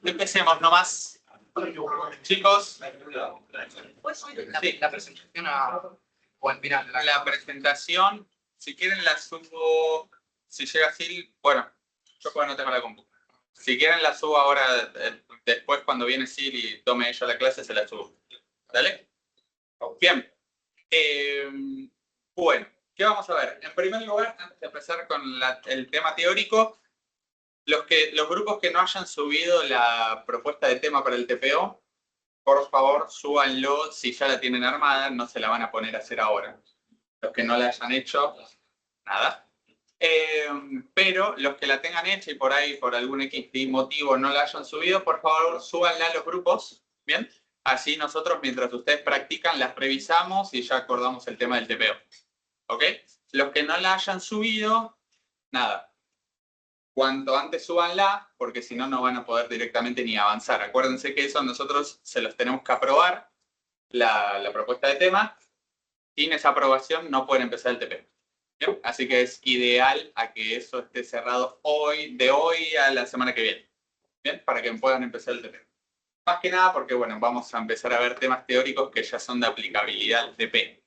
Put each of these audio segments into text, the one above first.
Empecemos nomás. Chicos. Sí, la presentación o al final. La presentación, si quieren la subo, si llega así, bueno, yo pues no tengo la compu. Si quieren la subo ahora, después cuando viene Sil y tome ella la clase, se la subo. ¿Dale? Bien. Bueno, ¿qué vamos a ver? En primer lugar, antes de empezar con el tema teórico, los grupos que no hayan subido la propuesta de tema para el TPO, por favor, súbanlo. Si ya la tienen armada, no se la van a poner a hacer ahora. Los que no la hayan hecho, nada. Pero los que la tengan hecha y por ahí, por algún X motivo, no la hayan subido, por favor, súbanla a los grupos. ¿Bien? Así nosotros, mientras ustedes practican, las revisamos y ya acordamos el tema del TPO. ¿Ok? Los que no la hayan subido, nada. Cuanto antes súbanla, porque si no, no van a poder directamente ni avanzar. Acuérdense que eso nosotros se los tenemos que aprobar, la propuesta de tema. Sin esa aprobación no pueden empezar el TPO. ¿Bien? Así que es ideal a que eso esté cerrado hoy, de hoy a la semana que viene. ¿Bien? Para que puedan empezar el TPO. Más que nada porque, bueno, vamos a empezar a ver temas teóricos que ya son de aplicabilidad al TP.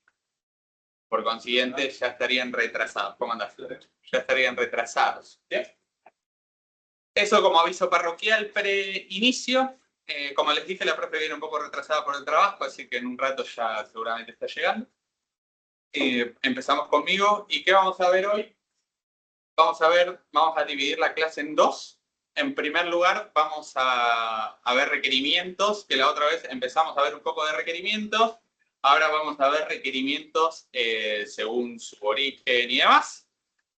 Por consiguiente, ya estarían retrasados. ¿Cómo andás, Flor? Ya estarían retrasados. ¿Bien? Eso como aviso parroquial pre-inicio. Como les dije, la profe viene un poco retrasada por el trabajo, así que en un rato ya seguramente está llegando. Empezamos conmigo. ¿Y qué vamos a ver hoy? Vamos a dividir la clase en dos. En primer lugar, vamos a ver requerimientos, que la otra vez empezamos a ver un poco de requerimientos. Ahora vamos a ver requerimientos según su origen y demás.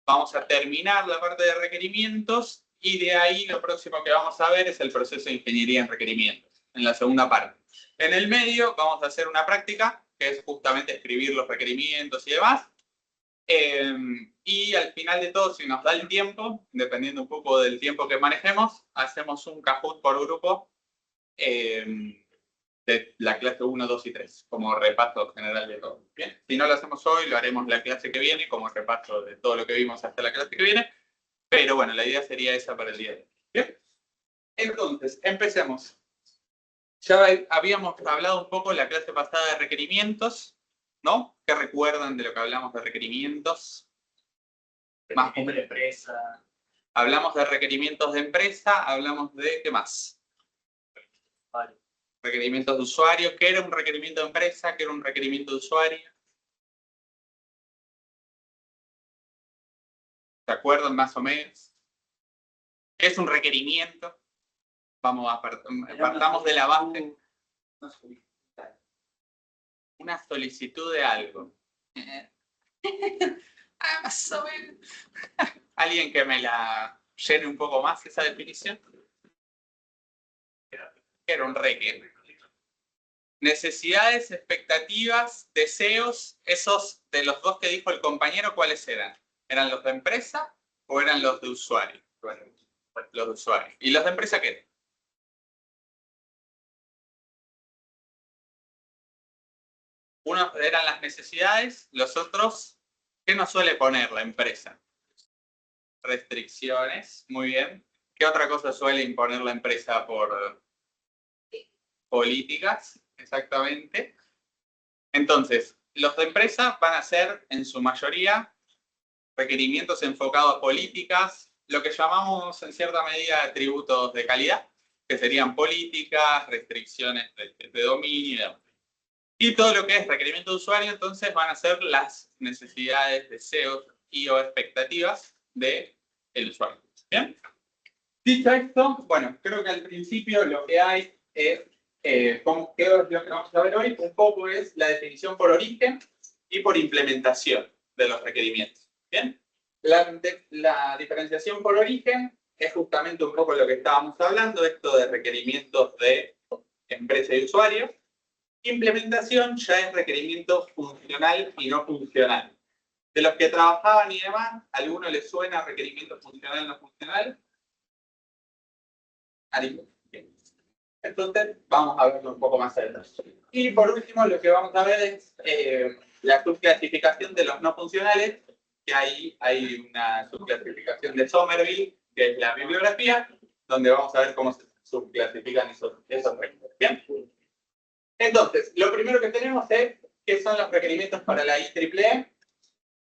Vamos a terminar la parte de requerimientos y de ahí lo próximo que vamos a ver es el proceso de ingeniería en requerimientos, en la segunda parte. En el medio vamos a hacer una práctica, que es justamente escribir los requerimientos y demás. Y al final de todo, si nos da el tiempo, dependiendo un poco del tiempo que manejemos, hacemos un Kahoot por grupo de la clase 1, 2 y 3, como repaso general de todo. Bien, si no lo hacemos hoy, lo haremos la clase que viene, como repaso de todo lo que vimos hasta la clase que viene. Pero bueno, la idea sería esa para el día de hoy. Bien, entonces, empecemos. Ya habíamos hablado un poco en la clase pasada de requerimientos, ¿no? ¿Qué recuerdan de lo que hablamos de requerimientos? Más de empresa. Hablamos de requerimientos de empresa, hablamos de ¿qué más? Vale. Requerimientos de usuario. ¿Qué era un requerimiento de empresa? ¿Qué era un requerimiento de usuario? ¿Se acuerdan más o menos? ¿Qué es un requerimiento? Partamos de la base. Una solicitud de algo. Más o menos. ¿Alguien que me la llene un poco más esa definición? ¿Qué era un requerimiento? Necesidades, expectativas, deseos, esos de los dos que dijo el compañero, ¿cuáles eran? ¿Eran los de empresa o eran los de usuario? Los de usuario. ¿Y los de empresa qué? Unos eran las necesidades, los otros, ¿qué nos suele poner la empresa? Restricciones, muy bien. ¿Qué otra cosa suele imponer la empresa por políticas? Exactamente. Entonces, los de empresa van a ser, en su mayoría, requerimientos enfocados a políticas, lo que llamamos en cierta medida atributos de calidad, que serían políticas, restricciones de dominio y demás. Y todo lo que es requerimiento de usuario, entonces, van a ser las necesidades, deseos y o expectativas del usuario. ¿Bien? Dicho esto, bueno, creo que al principio lo que hay es, ¿qué es lo que vamos a ver hoy? Un poco es la definición por origen y por implementación de los requerimientos. ¿Bien? La diferenciación por origen es justamente un poco lo que estábamos hablando, esto de requerimientos de empresa y usuario. Implementación ya es requerimiento funcional y no funcional. De los que trabajaban y demás, ¿a alguno le suena requerimiento funcional y no funcional? Entonces, vamos a verlo un poco más adelante. Y por último, lo que vamos a ver es la subclasificación de los no funcionales, que ahí hay una subclasificación de Somerville, que es la bibliografía, donde vamos a ver cómo se subclasifican esos requisitos. ¿Bien? Entonces, lo primero que tenemos es qué son los requerimientos para la IEEE.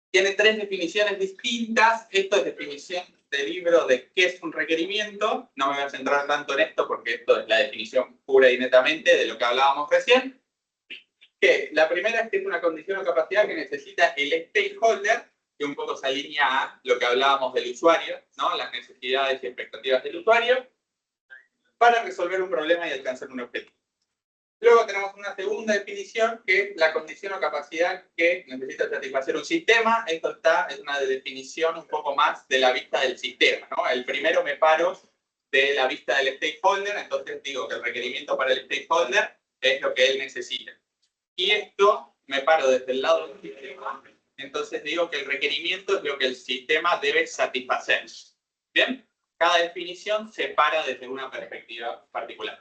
Tiene 3 definiciones distintas. Esto es definición de libro de qué es un requerimiento. No me voy a centrar tanto en esto porque esto es la definición pura y netamente de lo que hablábamos recién. Que la primera es que es una condición o capacidad que necesita el stakeholder, que un poco se alinea a lo que hablábamos del usuario, ¿no? Las necesidades y expectativas del usuario, para resolver un problema y alcanzar un objetivo. Luego tenemos una segunda definición, que es la condición o capacidad que necesita satisfacer un sistema. Esto es una definición un poco más de la vista del sistema, ¿no? El primero me paro de la vista del stakeholder, entonces digo que el requerimiento para el stakeholder es lo que él necesita. Y esto me paro desde el lado del sistema, entonces digo que el requerimiento es lo que el sistema debe satisfacer. ¿Bien? Cada definición se para desde una perspectiva particular.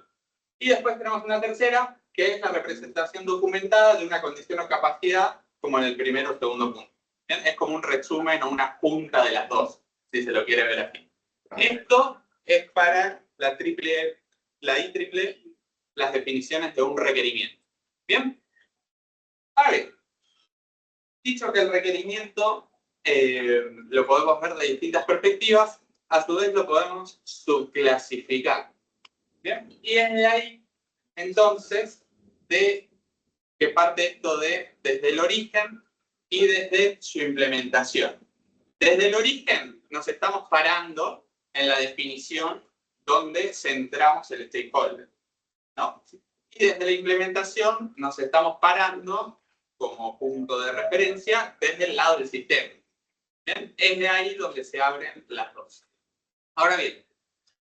Y después tenemos una tercera, que es la representación documentada de una condición o capacidad, como en el primero o segundo punto. ¿Bien? Es como un resumen o una junta de las dos, si se lo quiere ver así. Esto es para la IEEE, las definiciones de un requerimiento. ¿Bien? Ahora bien, dicho que el requerimiento lo podemos ver de distintas perspectivas, a su vez lo podemos subclasificar. ¿Bien? Y es de ahí, entonces, de que parte esto desde el origen y desde su implementación. Desde el origen nos estamos parando en la definición donde centramos el stakeholder, ¿no? Y desde la implementación nos estamos parando como punto de referencia desde el lado del sistema. ¿Bien? Es de ahí donde se abren las dos. Ahora bien,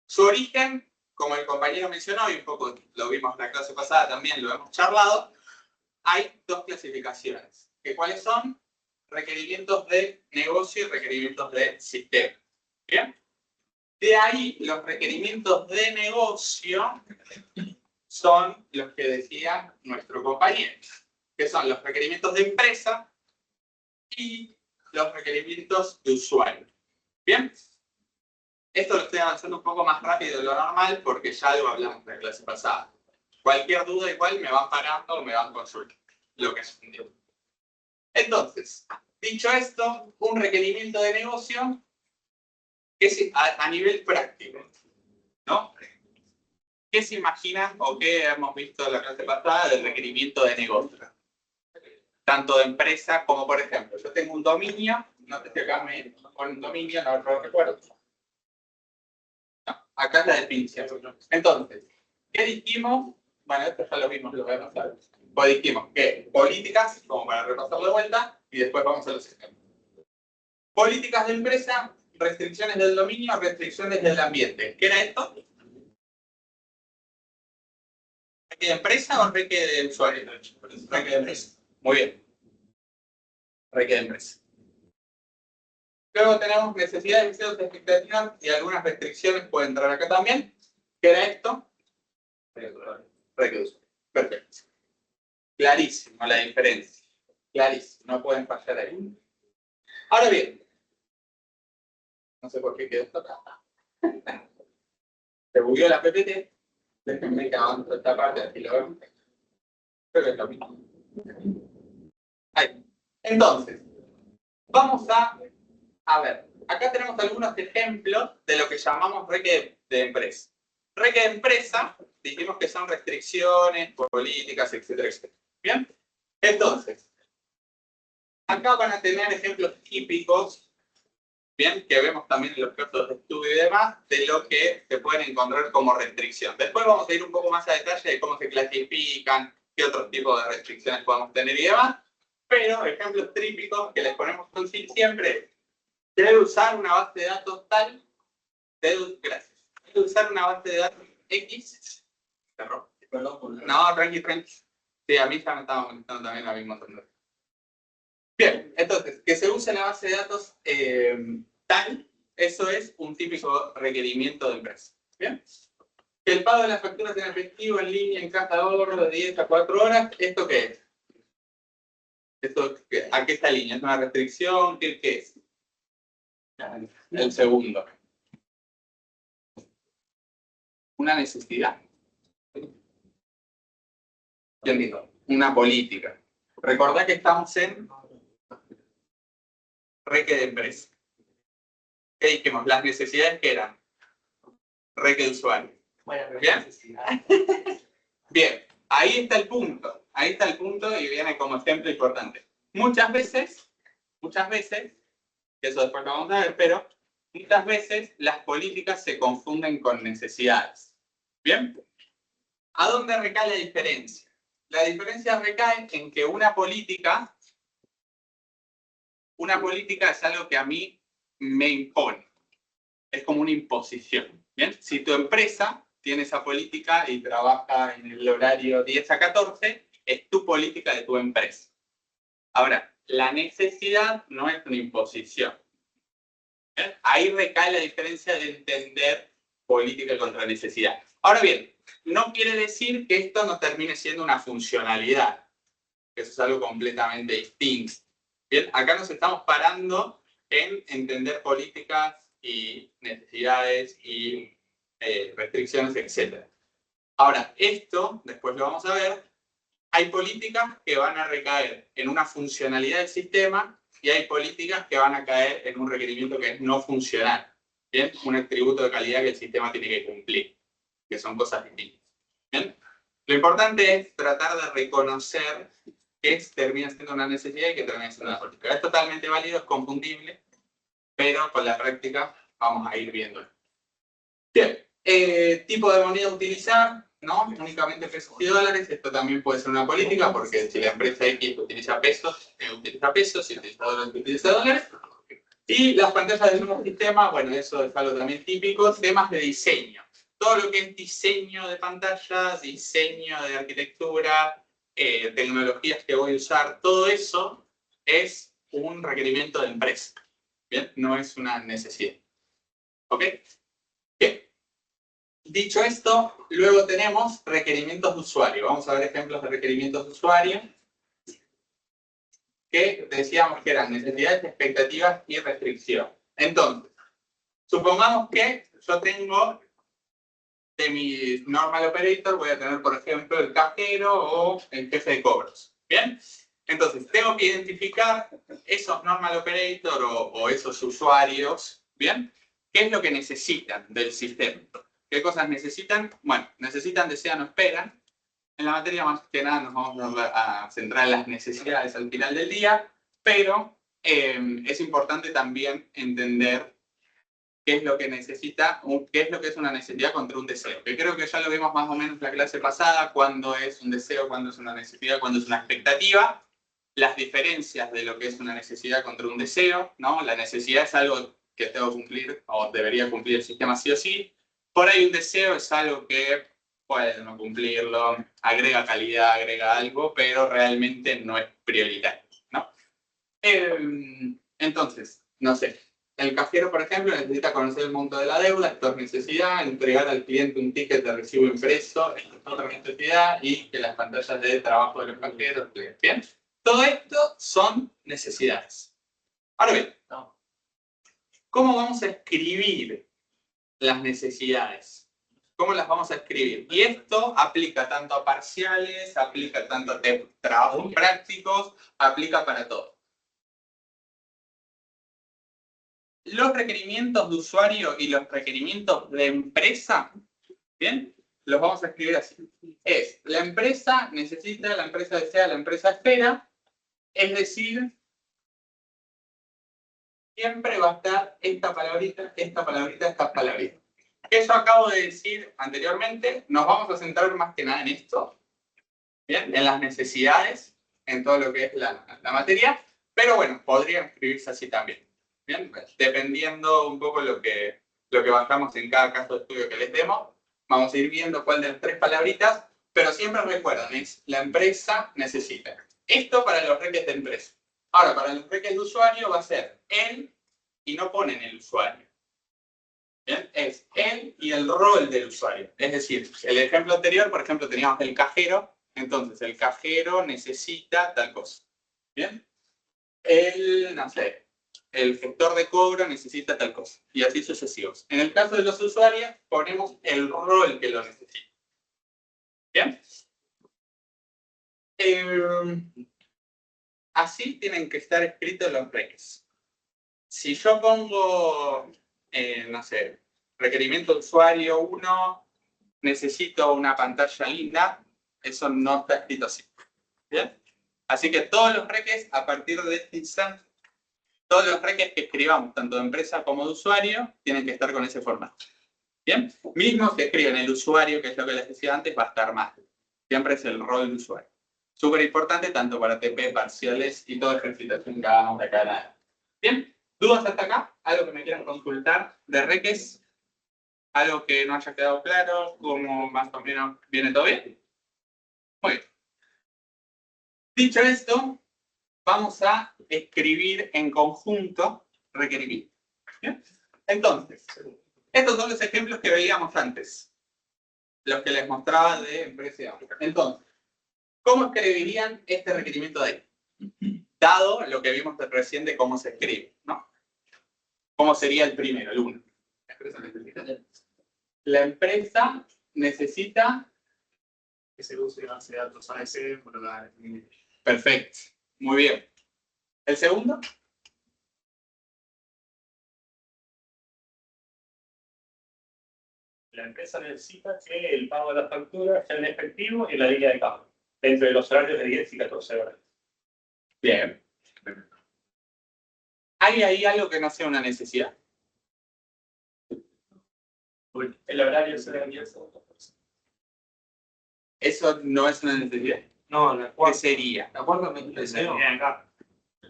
su origen, como el compañero mencionó, y un poco lo vimos en la clase pasada también, lo hemos charlado, hay dos clasificaciones. ¿Cuáles son? Requerimientos de negocio y requerimientos de sistema. ¿Bien? De ahí, los requerimientos de negocio son los que decía nuestro compañero, que son los requerimientos de empresa y los requerimientos de usuario. ¿Bien? Esto lo estoy avanzando un poco más rápido de lo normal porque ya lo hablamos en la clase pasada. Cualquier duda igual me van parando o me van consultando lo que es. Entonces, dicho esto, un requerimiento de negocio es a nivel práctico, ¿no? ¿Qué se imaginan o qué hemos visto en la clase pasada del requerimiento de negocio? Tanto de empresa como, por ejemplo, yo tengo un dominio, no sé si acá me ponen un dominio, no lo recuerdo. No, acá es la definición. Entonces, ¿qué dijimos? Bueno, esto ya lo vimos, lo vemos. Pues dijimos que políticas, como para repasar de vuelta, y después vamos a los ejemplos. Políticas de empresa, restricciones del dominio, restricciones del ambiente. ¿Qué era esto? ¿Reque de empresa o reque de usuario? Reque de empresa. Muy bien. Reque de empresa. Luego tenemos necesidades, deseos, expectativas y algunas restricciones pueden entrar acá también. ¿Qué era esto? Reque de usuario. Perfecto. Clarísimo la diferencia. Clarísimo. No pueden fallar ahí. Ahora bien. No sé por qué quedó esto acá. Se bugueó la PPT. Déjenme que avanzo esta parte, así lo vemos. Pero es lo mismo. Ahí. Entonces, vamos a ver. Acá tenemos algunos ejemplos de lo que llamamos reque de empresa. Reque de empresa, dijimos que son restricciones, políticas, etcétera, etcétera. ¿Bien? Entonces, acá van a tener ejemplos típicos, bien, que vemos también en los casos de estudio y demás, de lo que se pueden encontrar como restricción. Después vamos a ir un poco más a detalle de cómo se clasifican, qué otros tipos de restricciones podemos tener y demás, pero ejemplos típicos que les ponemos con sí siempre, debe usar una base de datos tal, gracias, debe usar una base de datos X, no, tranqui. Sí, a mí ya me estaba molestando también a mí un montón de veces. Bien, entonces, que se use la base de datos tal, eso es un típico requerimiento de empresa. Bien. Que el pago de las facturas en efectivo, en línea, en caja de ahorro de 10 a 4 horas, ¿esto qué es? Esto, ¿a qué está línea? ¿Es una restricción? ¿Qué es? El segundo. Una necesidad. ¿Quién dijo? Una política. Recordá que estamos en reque de empresa. ¿Qué dijimos? Las necesidades que eran reque de usuario. ¿Bien? Bien, ahí está el punto. Ahí está el punto y viene como ejemplo importante. Muchas veces, que eso después lo vamos a ver, pero muchas veces las políticas se confunden con necesidades. ¿Bien? ¿A dónde recae la diferencia? La diferencia recae en que una política es algo que a mí me impone. Es como una imposición. ¿Bien? Si tu empresa tiene esa política y trabaja en el horario 10 a 14, es tu política de tu empresa. Ahora, la necesidad no es una imposición. ¿Bien? Ahí recae la diferencia de entender política contra necesidad. Ahora bien, no quiere decir que esto no termine siendo una funcionalidad. Eso es algo completamente distinto. Bien, acá nos estamos parando en entender políticas y necesidades y restricciones, etc. Ahora, esto, después lo vamos a ver, hay políticas que van a recaer en una funcionalidad del sistema y hay políticas que van a caer en un requerimiento que es no funcional. ¿Bien? Un atributo de calidad que el sistema tiene que cumplir, que son cosas distintas. ¿Bien? Lo importante es tratar de reconocer que termina siendo una necesidad y que termina siendo una política. Es totalmente válido, es confundible, pero con la práctica vamos a ir viendo. Bien, tipo de moneda a utilizar, ¿no? Únicamente pesos y dólares. Esto también puede ser una política, porque si la empresa X utiliza pesos, si utiliza dólares, utiliza dólares. Y las pantallas del nuevo sistema, bueno, eso es algo también típico. Temas de diseño. Todo lo que es diseño de pantallas, diseño de arquitectura, tecnologías que voy a usar, todo eso es un requerimiento de empresa. ¿Bien? No es una necesidad. ¿Ok? Bien. Dicho esto, luego tenemos requerimientos de usuario. Vamos a ver ejemplos de requerimientos de usuario que decíamos que eran necesidades, expectativas y restricción. Entonces, supongamos que yo tengo de mi normal operator, voy a tener, por ejemplo, el cajero o el jefe de cobros. ¿Bien? Entonces, tengo que identificar esos normal operator o esos usuarios, ¿bien? ¿Qué es lo que necesitan del sistema? ¿Qué cosas necesitan? Bueno, necesitan, desean o esperan. En la materia más que nada nos vamos a centrar en las necesidades al final del día, pero es importante también entender qué es lo que necesita, qué es lo que es una necesidad contra un deseo. Que creo que ya lo vimos más o menos en la clase pasada, cuándo es un deseo, cuándo es una necesidad, cuándo es una expectativa. Las diferencias de lo que es una necesidad contra un deseo, ¿no? La necesidad es algo que tengo que cumplir o debería cumplir el sistema sí o sí. Por ahí un deseo es algo que puede no cumplirlo, agrega calidad, agrega algo, pero realmente no es prioritario, ¿no? Entonces, no sé, el cajero, por ejemplo, necesita conocer el monto de la deuda, esto es necesidad, entregar al cliente un ticket de recibo impreso, esto es otra necesidad, y que las pantallas de trabajo de los cajeros, ¿bien? Todo esto son necesidades. Ahora bien, ¿cómo vamos a escribir las necesidades? ¿Cómo las vamos a escribir? Y esto aplica tanto a parciales, aplica tanto a trabajos prácticos, aplica para todo. Los requerimientos de usuario y los requerimientos de empresa, ¿bien? Los vamos a escribir así. Es, la empresa necesita, la empresa desea, la empresa espera, es decir, siempre va a estar esta palabrita, esta palabrita, esta palabrita. Eso acabo de decir anteriormente, nos vamos a centrar más que nada en esto, ¿bien? En las necesidades, en todo lo que es la materia, pero bueno, podría escribirse así también, ¿bien? Dependiendo un poco lo que bajamos en cada caso de estudio que les demos, vamos a ir viendo cuál de las tres palabritas, pero siempre recuerden, es la empresa necesita. Esto para los requisitos de empresa. Ahora, para los requisitos de usuario va a ser él y no ponen el usuario. ¿Bien? Es él y el rol del usuario. Es decir, el ejemplo anterior, por ejemplo, teníamos el cajero. Entonces, el cajero necesita tal cosa. ¿Bien? No sé, el gestor de cobro necesita tal cosa. Y así sucesivos. En el caso de los usuarios, ponemos el rol que lo necesita. ¿Bien? Así tienen que estar escritos los reques. Si yo pongo, no sé, requerimiento de usuario 1, necesito una pantalla linda, eso no está escrito así. ¿Bien? Así que todos los reques, a partir de este instante, todos los reques que escribamos, tanto de empresa como de usuario, tienen que estar con ese formato. ¿Bien? Mismo si escriben el usuario, que es lo que les decía antes, va a estar mal. Siempre es el rol del usuario. Súper importante tanto para TP, parciales y toda ejercitación que hagamos de acá. ¿Bien? ¿Dudas hasta acá? ¿Algo que me quieran consultar de reques? ¿Algo que no haya quedado claro? ¿Cómo más o menos viene todo bien? Muy bien. Dicho esto, vamos a escribir en conjunto requerimiento. ¿Bien? Entonces, estos son los ejemplos que veíamos antes. Los que les mostraba de empresa. Entonces, ¿cómo escribirían este requerimiento de ahí? Dado lo que vimos recién de cómo se escribe, ¿no? ¿Cómo sería el primero, el 1? La empresa necesita que se use base de datos AS por la... Perfecto, muy bien. ¿El segundo? La empresa necesita que el pago de las facturas sea en efectivo y en la línea de cambio, dentro de los horarios de 10 y 14 horas. Bien. ¿Hay ahí algo que no sea una necesidad? El horario será de 10 o 14. ¿Eso no es una necesidad? No, la ¿Qué cuarta. sería? ¿De acuerdo? Me deseo.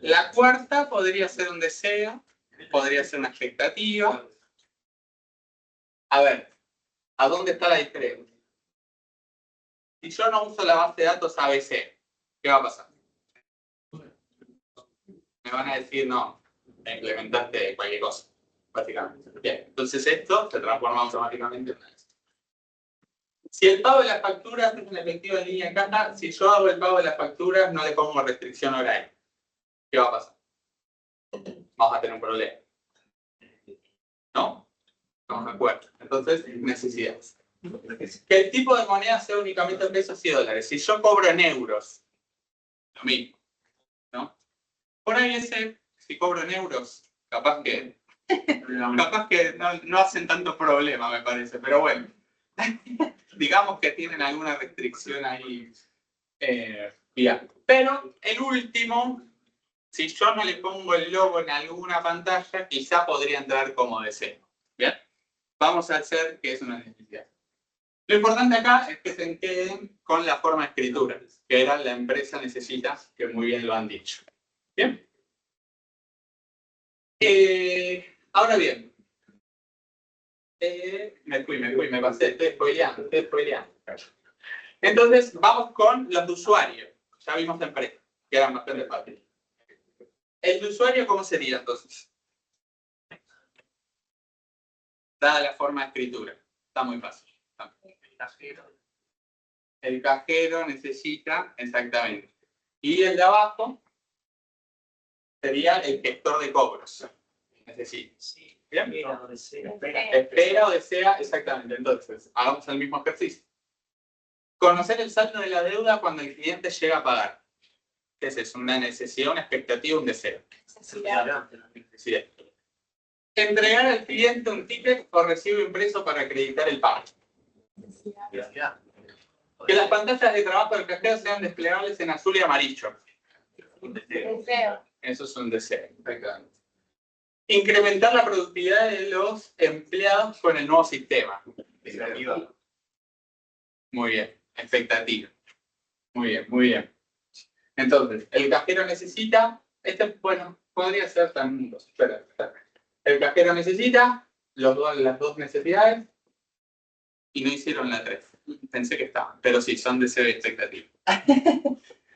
La cuarta podría ser un deseo, podría ser una expectativa. A ver, ¿a dónde está la diferencia? Si yo no uso la base de datos ABC, ¿qué va a pasar? Me van a decir, no, implementaste cualquier cosa, básicamente. Bien, entonces esto se transforma automáticamente en una necesidad. Si el pago de las facturas es un efectivo en línea de caja, si yo hago el pago de las facturas, no le pongo restricción horaria. ¿Qué va a pasar? Vamos a tener un problema. ¿No? Estamos de acuerdo. Entonces, necesidades. Que el tipo de moneda sea únicamente pesos y dólares. Si yo cobro en euros, lo mismo. ¿No? Por ahí si cobro en euros, capaz que no hacen tanto problema, me parece. Pero bueno. Digamos que tienen alguna restricción ahí. Bien. Pero el último, si yo no le pongo el logo en alguna pantalla, quizá podría entrar como deseo. ¿Bien? Vamos a hacer que es una necesidad. Lo importante acá es que se queden con la forma de escritura, que era la empresa necesita, que muy bien lo han dicho. ¿Bien? Ahora bien, me pasé, estoy spoileando. Entonces, vamos con los de usuario. Ya vimos la empresa, que eran bastante fáciles. ¿El de usuario cómo sería entonces? Dada la forma de escritura. Está muy fácil. El cajero necesita, exactamente. Y el de abajo sería el gestor de cobros. Necesita. ¿Bien? Espera o desea, exactamente. Entonces, hagamos el mismo ejercicio. Conocer el saldo de la deuda cuando el cliente llega a pagar. ¿Qué es eso? ¿Una necesidad, una expectativa, un deseo? Necesidad. Entregar al cliente un ticket o recibo impreso para acreditar el pago. Necesidad. Que las pantallas de trabajo del cajero sean desplegables en azul y amarillo. Deseo. Eso es un deseo, exactamente. Incrementar la productividad de los empleados con el nuevo sistema. Muy bien, expectativa. Muy bien, muy bien. Entonces, el cajero necesita, bueno, podría ser también dos. Espera. El cajero necesita las dos necesidades y no hicieron la 3. Pensé que estaban, pero sí, son deseo y expectativa.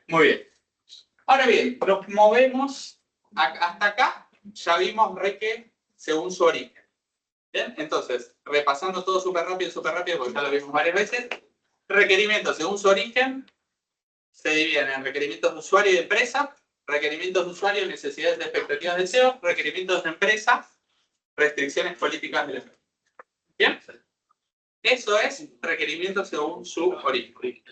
Muy bien. Ahora bien, nos movemos hasta acá. Ya vimos reque según su origen. ¿Bien? Entonces, repasando todo súper rápido, porque ya lo vimos varias veces. Requerimientos según su origen se dividen en requerimientos de usuario y de empresa, requerimientos de usuario, necesidades, expectativas, deseos, requerimientos de empresa, restricciones políticas de la empresa. ¿Bien? Eso es requerimiento según su origen.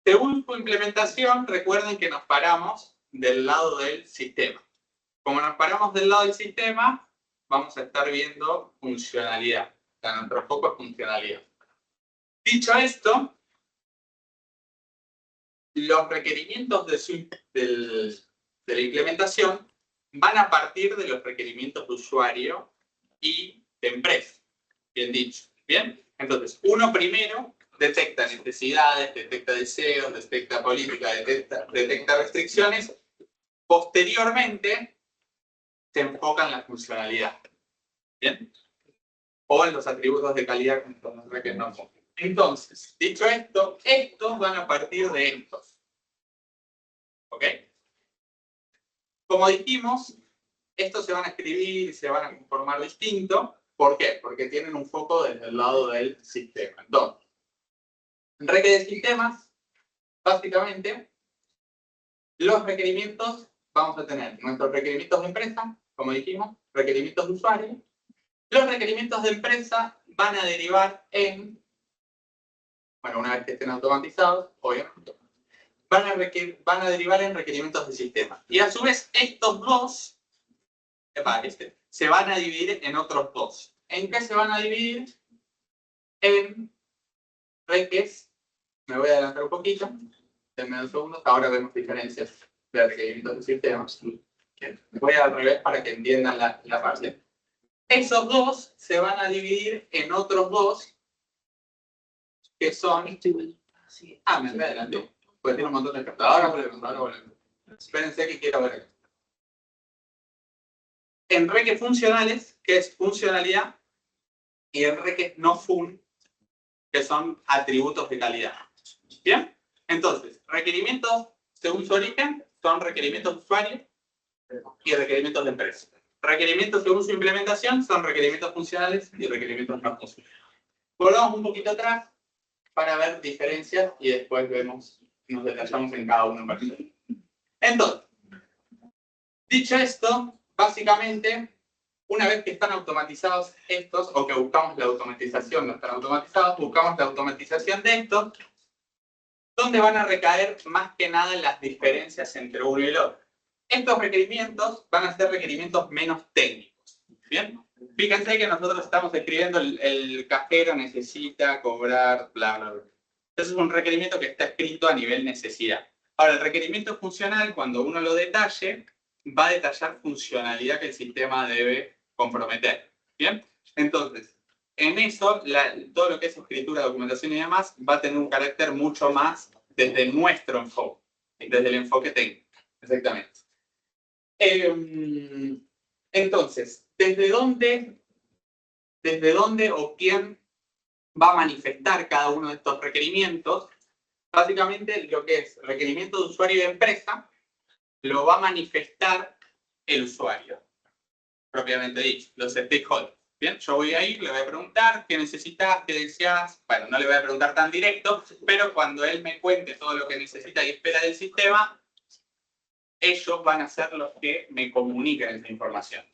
Según su implementación, recuerden que nos paramos del lado del sistema. Como nos paramos del lado del sistema, vamos a estar viendo funcionalidad. O sea, nuestro foco es funcionalidad. Dicho esto, los requerimientos de la implementación van a partir de los requerimientos de usuario y de empresa. Bien dicho. ¿Bien? Entonces, uno primero detecta necesidades, detecta deseos, detecta política, detecta restricciones. Posteriormente, se enfoca en la funcionalidad. ¿Bien? O en los atributos de calidad que nos requerimos. Entonces, dicho esto, estos van a partir de estos. ¿Ok? Como dijimos, estos se van a escribir y se van a conformar distinto. ¿Por qué? Porque tienen un foco desde el lado del sistema. Entonces, en requerimientos de sistemas, básicamente, los requerimientos, vamos a tener nuestros requerimientos de empresa, como dijimos, requerimientos de usuario. Los requerimientos de empresa van a derivar en, bueno, una vez que estén automatizados, obviamente, van a derivar en requerimientos de sistema. Y a su vez, estos dos se van a dividir en otros dos. ¿En qué se van a dividir? En reques. Me voy a adelantar un poquito. Denme 2 segundos. Ahora vemos diferencias de requerimientos de sistemas. Voy al revés para que entiendan la parte. Esos dos se van a dividir en otros dos que son... Ah, me adelanté. Pues tiene un montón de cartas. Ahora volvemos. Espérense que quiero ver esto. En reques funcionales, que es funcionalidad, y en reques no fun, que son atributos de calidad. ¿Bien? Entonces, requerimientos según su origen son requerimientos de usuario y requerimientos de empresa. Requerimientos según su implementación son requerimientos funcionales y requerimientos no funcionales. Volvamos un poquito atrás para ver diferencias y después nos detallamos en cada uno. Entonces, dicho esto, básicamente, una vez que están automatizados estos, o que buscamos la automatización, no están automatizados, buscamos la automatización de estos, donde van a recaer más que nada las diferencias entre uno y el otro. Estos requerimientos van a ser requerimientos menos técnicos. ¿Bien? Fíjense que nosotros estamos escribiendo el cajero necesita cobrar, bla, bla, bla. Eso es un requerimiento que está escrito a nivel necesidad. Ahora, el requerimiento funcional, cuando uno lo detalle, va a detallar funcionalidad que el sistema debe comprometer. ¿Bien? Entonces, en eso, todo lo que es escritura, documentación y demás, va a tener un carácter mucho más desde nuestro enfoque, desde el enfoque técnico. Exactamente. Entonces, ¿desde dónde o quién va a manifestar cada uno de estos requerimientos? Básicamente, lo que es requerimiento de usuario y de empresa, lo va a manifestar el usuario, propiamente dicho, los stakeholders. Bien, yo voy a ir, le voy a preguntar qué necesitas, qué deseas. Bueno, no le voy a preguntar tan directo, pero cuando él me cuente todo lo que necesita y espera del sistema, ellos van a ser los que me comunican esa información.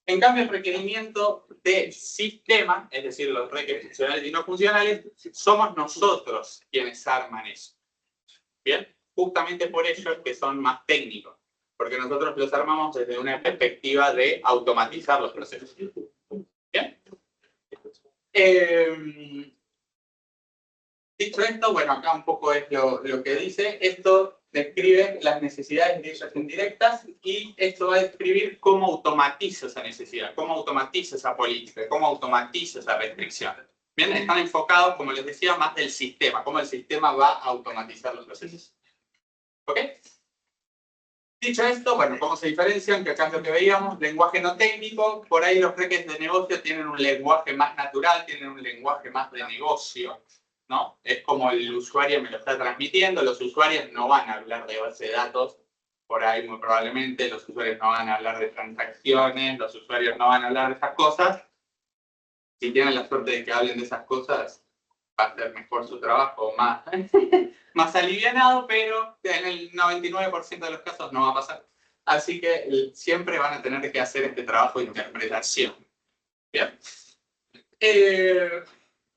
En cambio, el requerimiento de sistema, es decir, los requerimientos funcionales y no funcionales, somos nosotros quienes arman eso. Bien, justamente por ello es que son más técnicos, porque nosotros los armamos desde una perspectiva de automatizar los procesos. Bien. Dicho esto, bueno, acá un poco es lo que dice. Esto describe las necesidades directas e indirectas y esto va a describir cómo automatiza esa necesidad, cómo automatiza esa política, cómo automatiza esa restricción. Bien, están enfocados, como les decía, más del sistema, cómo el sistema va a automatizar los procesos. ¿Ok? Dicho esto, bueno, ¿cómo se diferencian? Que acá es lo que veíamos, lenguaje no técnico, por ahí los reques de negocio tienen un lenguaje más natural, tienen un lenguaje más de negocio, ¿no? Es como el usuario me lo está transmitiendo, los usuarios no van a hablar de base de datos, por ahí muy probablemente, los usuarios no van a hablar de transacciones, los usuarios no van a hablar de esas cosas. Si tienen la suerte de que hablen de esas cosas, va a hacer mejor su trabajo, más, más alivianado, pero en el 99% de los casos no va a pasar. Así que siempre van a tener que hacer este trabajo de interpretación. Bien.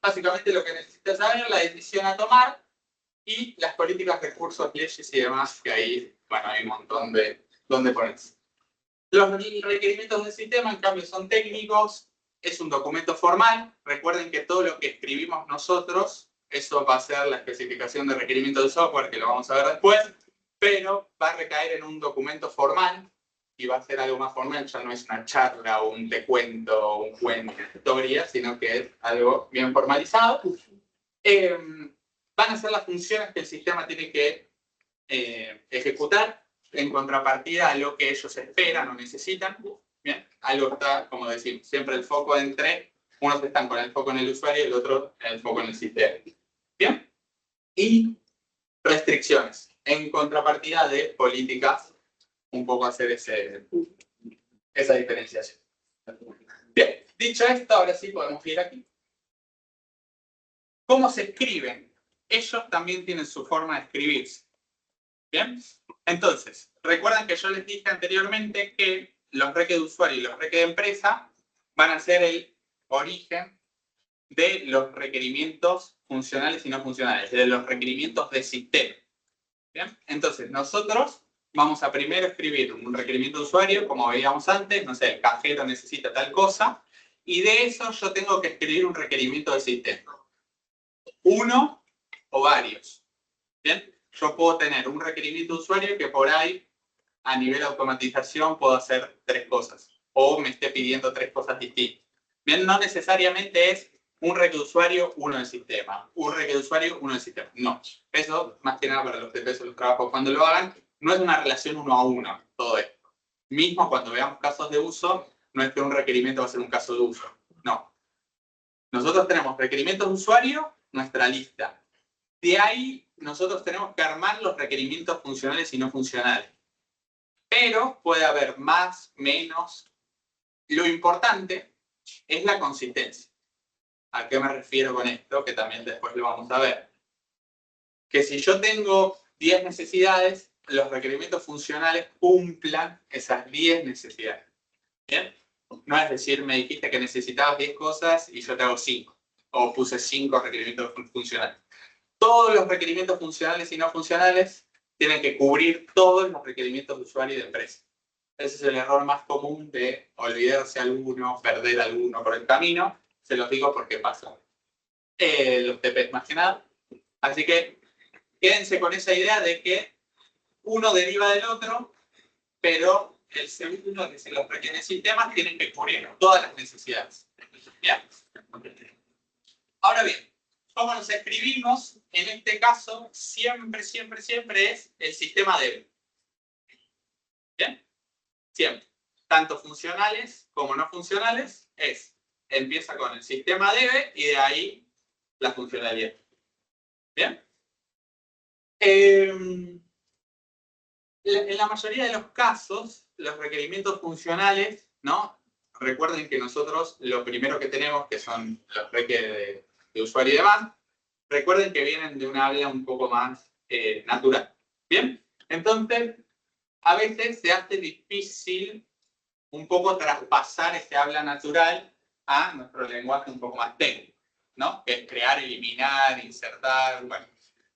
Básicamente lo que necesitas saber es la decisión a tomar y las políticas, recursos, leyes y demás, que ahí, bueno, hay un montón de donde ponerse. Los requerimientos del sistema, en cambio, son técnicos, es un documento formal. Recuerden que todo lo que escribimos nosotros, eso va a ser la especificación de requerimiento del software, que lo vamos a ver después, pero va a recaer en un documento formal y va a ser algo más formal, ya no es una charla o un te cuento o un cuento, historia, sino que es algo bien formalizado. Van a ser las funciones que el sistema tiene que ejecutar en contrapartida a lo que ellos esperan o necesitan. ¿Bien? Algo está, como decimos, siempre el foco entre, unos están con el foco en el usuario y el otro en el foco en el sistema. ¿Bien? Y restricciones, en contrapartida de políticas, un poco hacer esa diferenciación. Bien, dicho esto, ahora sí podemos ir aquí. ¿Cómo se escriben? Ellos también tienen su forma de escribirse. ¿Bien? Entonces, recuerdan que yo les dije anteriormente que los reque de usuario y los reque de empresa van a ser el origen de los requerimientos funcionales y no funcionales, de los requerimientos de sistema. ¿Bien? Entonces, nosotros vamos a primero escribir un requerimiento de usuario, como veíamos antes, no sé, el cajero necesita tal cosa, y de eso yo tengo que escribir un requerimiento de sistema. Uno o varios. ¿Bien? Yo puedo tener un requerimiento de usuario que por ahí, a nivel de automatización, puedo hacer 3 cosas. O me esté pidiendo 3 cosas distintas. Bien, no necesariamente es un requerimiento de usuario, uno del sistema. Un requerimiento de usuario, uno del sistema. No. Eso, más que nada para los TPs o los trabajos cuando lo hagan, no es una relación 1 a 1, todo esto. Mismo cuando veamos casos de uso, no es que un requerimiento va a ser un caso de uso. No. Nosotros tenemos requerimientos de usuario, nuestra lista. De ahí, nosotros tenemos que armar los requerimientos funcionales y no funcionales. Pero puede haber más, menos. Lo importante es la consistencia. ¿A qué me refiero con esto? Que también después lo vamos a ver. Que si yo tengo 10 necesidades, los requerimientos funcionales cumplan esas 10 necesidades. ¿Bien? No es decir, me dijiste que necesitabas 10 cosas y yo te hago 5. O puse 5 requerimientos funcionales. Todos los requerimientos funcionales y no funcionales tienen que cubrir todos los requerimientos de usuario y de empresa. Ese es el error más común de olvidarse alguno, perder alguno por el camino. Se los digo porque pasa. Los TPs más que nada. Así que quédense con esa idea de que uno deriva del otro, pero el segundo, que se los requiere sistemas, tienen que cubrir todas las necesidades. ¿Bien? Ahora bien, ¿cómo nos escribimos? En este caso, siempre es el sistema debe. ¿Bien? Siempre. Tanto funcionales como no funcionales, empieza con el sistema debe y de ahí la funcionalidad. ¿Bien? En la mayoría de los casos, los requerimientos funcionales, ¿no? Recuerden que nosotros lo primero que tenemos, que son los requerimientos de usuario y demás, recuerden que vienen de un habla un poco más natural. ¿Bien? Entonces, a veces se hace difícil un poco traspasar ese habla natural a nuestro lenguaje un poco más técnico, ¿no? Que es crear, eliminar, insertar, bueno.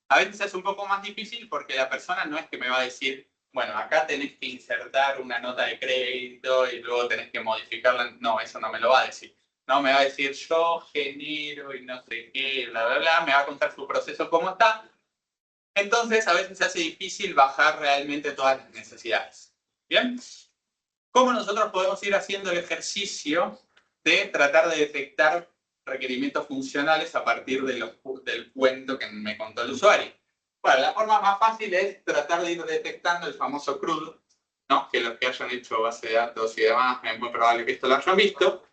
A veces es un poco más difícil porque la persona no es que me va a decir, bueno, acá tenés que insertar una nota de crédito y luego tenés que modificarla. No, eso no me lo va a decir. No, me va a decir yo genero y no sé qué, bla, bla, bla. Me va a contar su proceso cómo está. Entonces, a veces se hace difícil bajar realmente todas las necesidades. ¿Bien? ¿Cómo nosotros podemos ir haciendo el ejercicio de tratar de detectar requerimientos funcionales a partir de del cuento que me contó el usuario? Bueno, la forma más fácil es tratar de ir detectando el famoso CRUD, ¿no? Que los que hayan hecho base de datos y demás, es muy probable que esto lo hayan visto,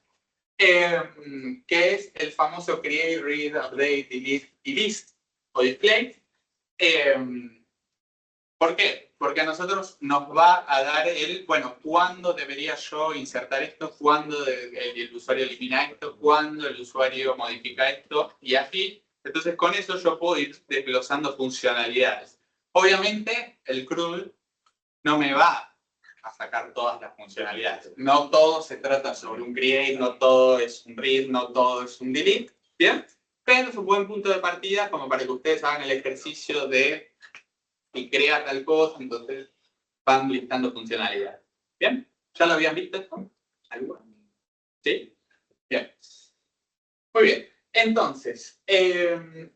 que es el famoso create, read, update, delete y list o display. ¿Por qué? Porque a nosotros nos va a dar bueno, ¿cuándo debería yo insertar esto? ¿Cuándo el usuario elimina esto? ¿Cuándo el usuario modifica esto? Y así Entonces con eso yo puedo ir desglosando funcionalidades. Obviamente el CRUD no me va a sacar todas las funcionalidades. No todo se trata sobre un create, no todo es un read, no todo es un delete. ¿Bien? Pero es un buen punto de partida como para que ustedes hagan el ejercicio de y crea tal cosa, entonces van listando funcionalidades. ¿Bien? ¿Ya lo habían visto esto? ¿Alguno? ¿Sí? Bien. Muy bien. Entonces,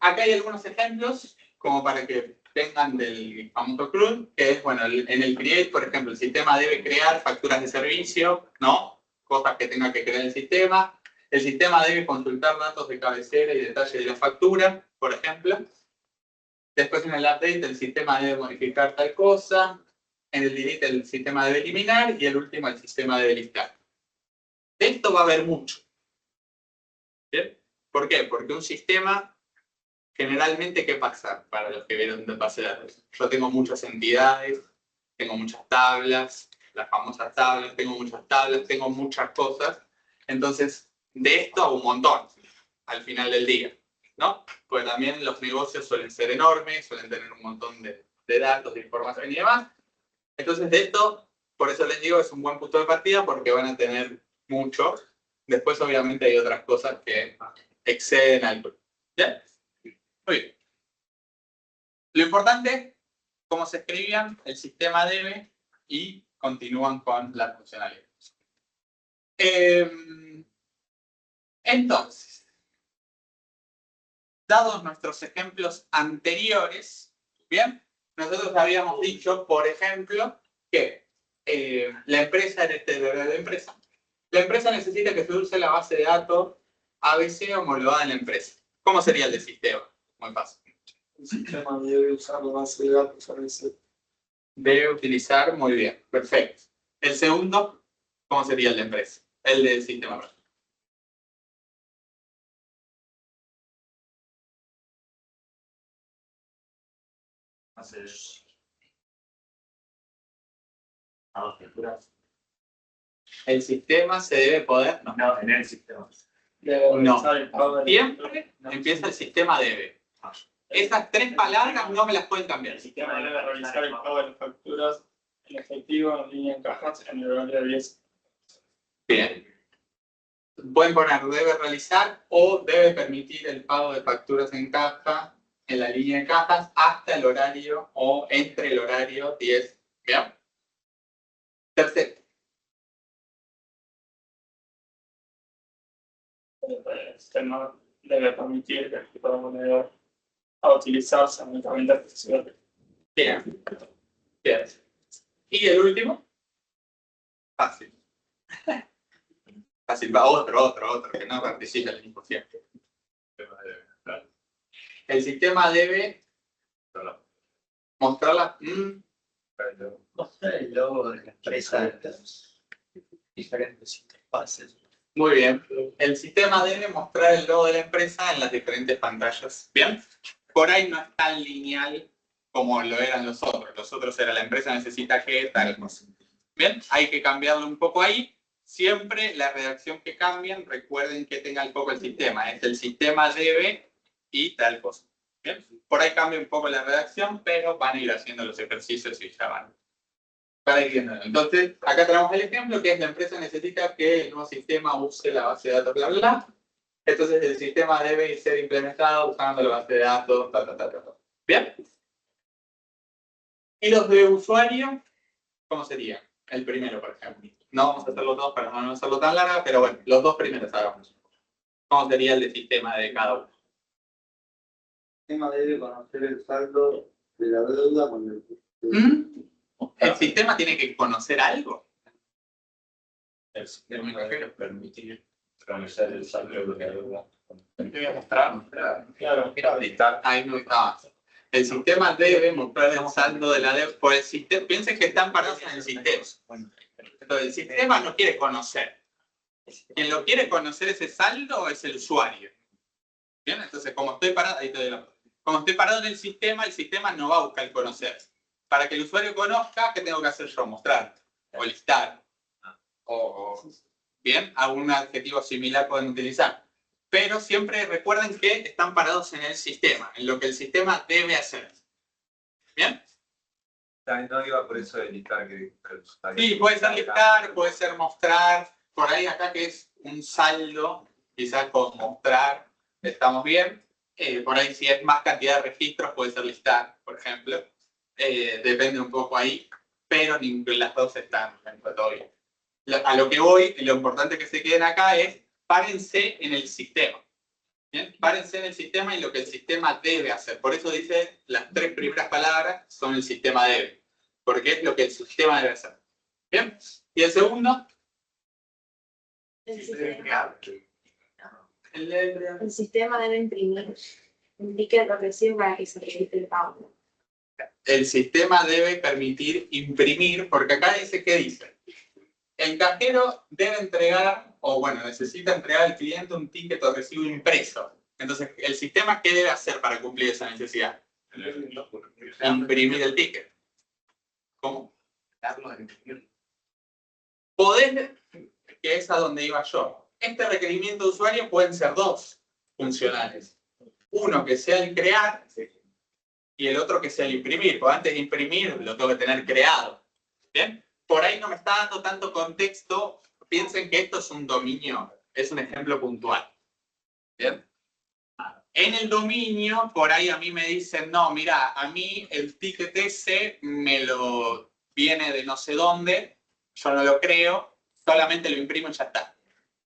acá hay algunos ejemplos como para que tengan del famoso CRUD, que es, bueno, en el create, por ejemplo, el sistema debe crear facturas de servicio, ¿no? Cosas que tenga que crear el sistema. El sistema debe consultar datos de cabecera y detalle de la factura, por ejemplo. Después en el update el sistema debe modificar tal cosa. En el delete el sistema debe eliminar. Y el último el sistema debe listar. De esto va a haber mucho. ¿Bien? ¿Por qué? Porque un sistema, generalmente, ¿qué pasa? Para los que vieron de base de datos. Yo tengo muchas entidades, tengo muchas tablas, las famosas tablas, tengo muchas cosas. Entonces, de esto hago un montón al final del día, ¿no? Porque también los negocios suelen ser enormes, suelen tener un montón de datos, de información y demás. Entonces, de esto, por eso les digo, es un buen punto de partida porque van a tener mucho. Después, obviamente, hay otras cosas que exceden al CRUD. ¿Ya? Muy bien. Lo importante, cómo se escribían, el sistema debe y continúan con las funcionalidades. Entonces, dados nuestros ejemplos anteriores, ¿bien? Nosotros habíamos dicho, por ejemplo, que la empresa La empresa necesita que se use la base de datos ABC homologada en la empresa. ¿Cómo sería el de sistema? Muy fácil. El sistema debe usar la base de datos ABC. Debe utilizar, muy bien, perfecto. El segundo, ¿cómo sería el de empresa? El del sistema. El sistema se debe poder. No, en el sistema. No. Siempre empieza el sistema debe. Esas tres palabras no me las pueden cambiar. El sistema debe realizar el pago de las facturas en efectivo, en línea en cajas, en el horario de 10. Bien. Pueden poner debe realizar o debe permitir el pago de facturas en caja en la línea de cajas hasta el horario o entre el horario 10. ¿Bien? Tercero. El sistema debe permitir que el tipo de moneda a utilizarse únicamente accesible. Bien. Bien. Y el último. Fácil. Fácil. Va otro, que no participa al 100%. El sistema debe mostrarla. Mostrar el logo de la empresa en las diferentes interfaces. Muy bien. El sistema debe mostrar el logo de la empresa en las diferentes pantallas. Bien. Por ahí no es tan lineal como lo eran los otros. Los otros era la empresa necesita que tal cosa. Bien. Hay que cambiarlo un poco ahí. Siempre la redacción que cambian, recuerden que tenga un poco el sistema. Es el sistema debe y tal cosa. ¿Bien? Por ahí cambia un poco la redacción, pero van a ir haciendo los ejercicios y ya van. Para ir viendo. Entonces, acá tenemos el ejemplo que es la empresa necesita que el nuevo sistema use la base de datos, bla, bla, bla. Entonces, el sistema debe ser implementado usando la base de datos, ta, ta, ta, ta, ta. ¿Bien? Y los de usuario, ¿cómo sería? El primero, por ejemplo. No vamos a hacerlo todos para no hacerlo tan largo, pero bueno, los dos primeros hagamos. ¿Cómo sería el de sistema de cada uno? El sistema debe conocer el saldo de la deuda con el... ¿El sistema tiene que conocer algo? El sistema debe permitir conocer el saldo de la deuda. Te voy a mostrar. Claro. Ahí no estaba. El sistema debe mostrar el saldo de la deuda. Por el sistema, piensen que están parados en el sistema. Entonces, el sistema no quiere conocer. Quien lo quiere conocer ese saldo es el usuario. Bien, entonces como estoy parado, como estoy parado en el sistema no va a buscar el conocer. Para que el usuario conozca, ¿qué tengo que hacer yo? Mostrar o listar. Bien, algún adjetivo similar pueden utilizar. pero siempre recuerden que están parados en el sistema, en lo que el sistema debe hacer. ¿Bien? También no iba por eso de listar que Sí, puede ser listar, puede ser mostrar. Por ahí acá que es un saldo, quizás con mostrar estamos bien. Por ahí si es más cantidad de registros puede ser listar, por ejemplo. Depende un poco ahí, pero las dos están todo bien. A lo que voy, y lo importante que se queden acá es párense en el sistema. ¿Bien? Párense en el sistema y lo que el sistema debe hacer. Por eso dice las 3 primeras palabras son el sistema debe. Porque es lo que el sistema debe hacer. ¿Bien? Y el segundo. El sistema debe imprimir un ticket progresivo para que se registre el pago. El sistema debe permitir imprimir, porque acá dice, ¿qué dice? El cajero debe entregar, o bueno, necesita entregar al cliente un ticket o recibo impreso. Entonces, ¿el sistema qué debe hacer para cumplir esa necesidad? Imprimir el ticket. ¿Cómo? Poder, que es a donde iba yo. Este requerimiento de usuario pueden ser 2 funcionales. Uno que sea el crear y el otro que sea el imprimir. Porque antes de imprimir lo tengo que tener creado. ¿Bien? Por ahí no me está dando tanto contexto. Piensen que esto es un dominio, es un ejemplo puntual. ¿Bien? En el dominio, por ahí a mí me dicen, no, mira, a mí el ticket ese me lo viene de no sé dónde, yo no lo creo, solamente lo imprimo y ya está.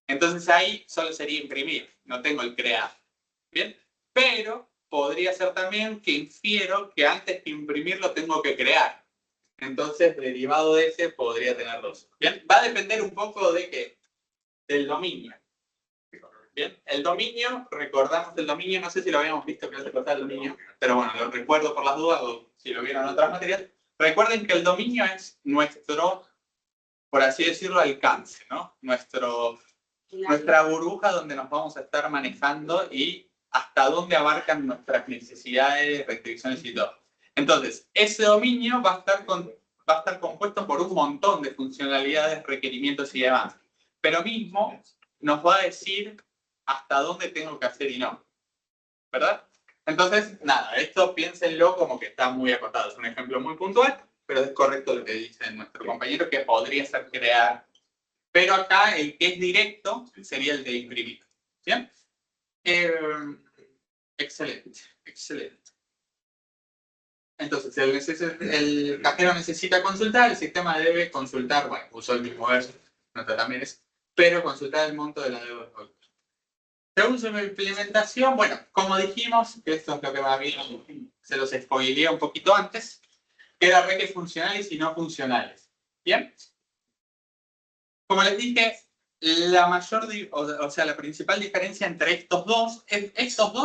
Entonces ahí solo sería imprimir, no tengo el crear. ¿Bien? Pero podría ser también que infiero que antes que imprimirlo tengo que crear. Entonces, derivado de ese, podría tener 2. ¿Bien? Va a depender un poco de qué, del dominio. Bien, el dominio, recordamos el dominio, no sé si lo habíamos visto que hace cosa el dominio, pero bueno, lo recuerdo por las dudas o si lo vieron en otras materias. Recuerden que el dominio es nuestro, por así decirlo, alcance, ¿no? Nuestra burbuja donde nos vamos a estar manejando y hasta dónde abarcan nuestras necesidades, restricciones y todo. Entonces, ese dominio va a estar compuesto por un montón de funcionalidades, requerimientos y demás. Pero mismo nos va a decir hasta dónde tengo que hacer y no. ¿Verdad? Entonces, nada, esto piénsenlo como que está muy acotado. Es un ejemplo muy puntual, pero es correcto lo que dice nuestro compañero, que podría ser crear. Pero acá el que es directo sería el de imprimir. ¿Bien? Excelente, excelente. Entonces, el cajero necesita consultar, el sistema debe consultar, bueno, usó el mismo verso, nota también es, pero consultar el monto de la deuda. Según su implementación, bueno, como dijimos, que esto es lo que va bien, se los spoileé un poquito antes, que era reques funcionales y no funcionales. ¿Bien? Como les dije, la mayor, o sea, la principal diferencia entre estos dos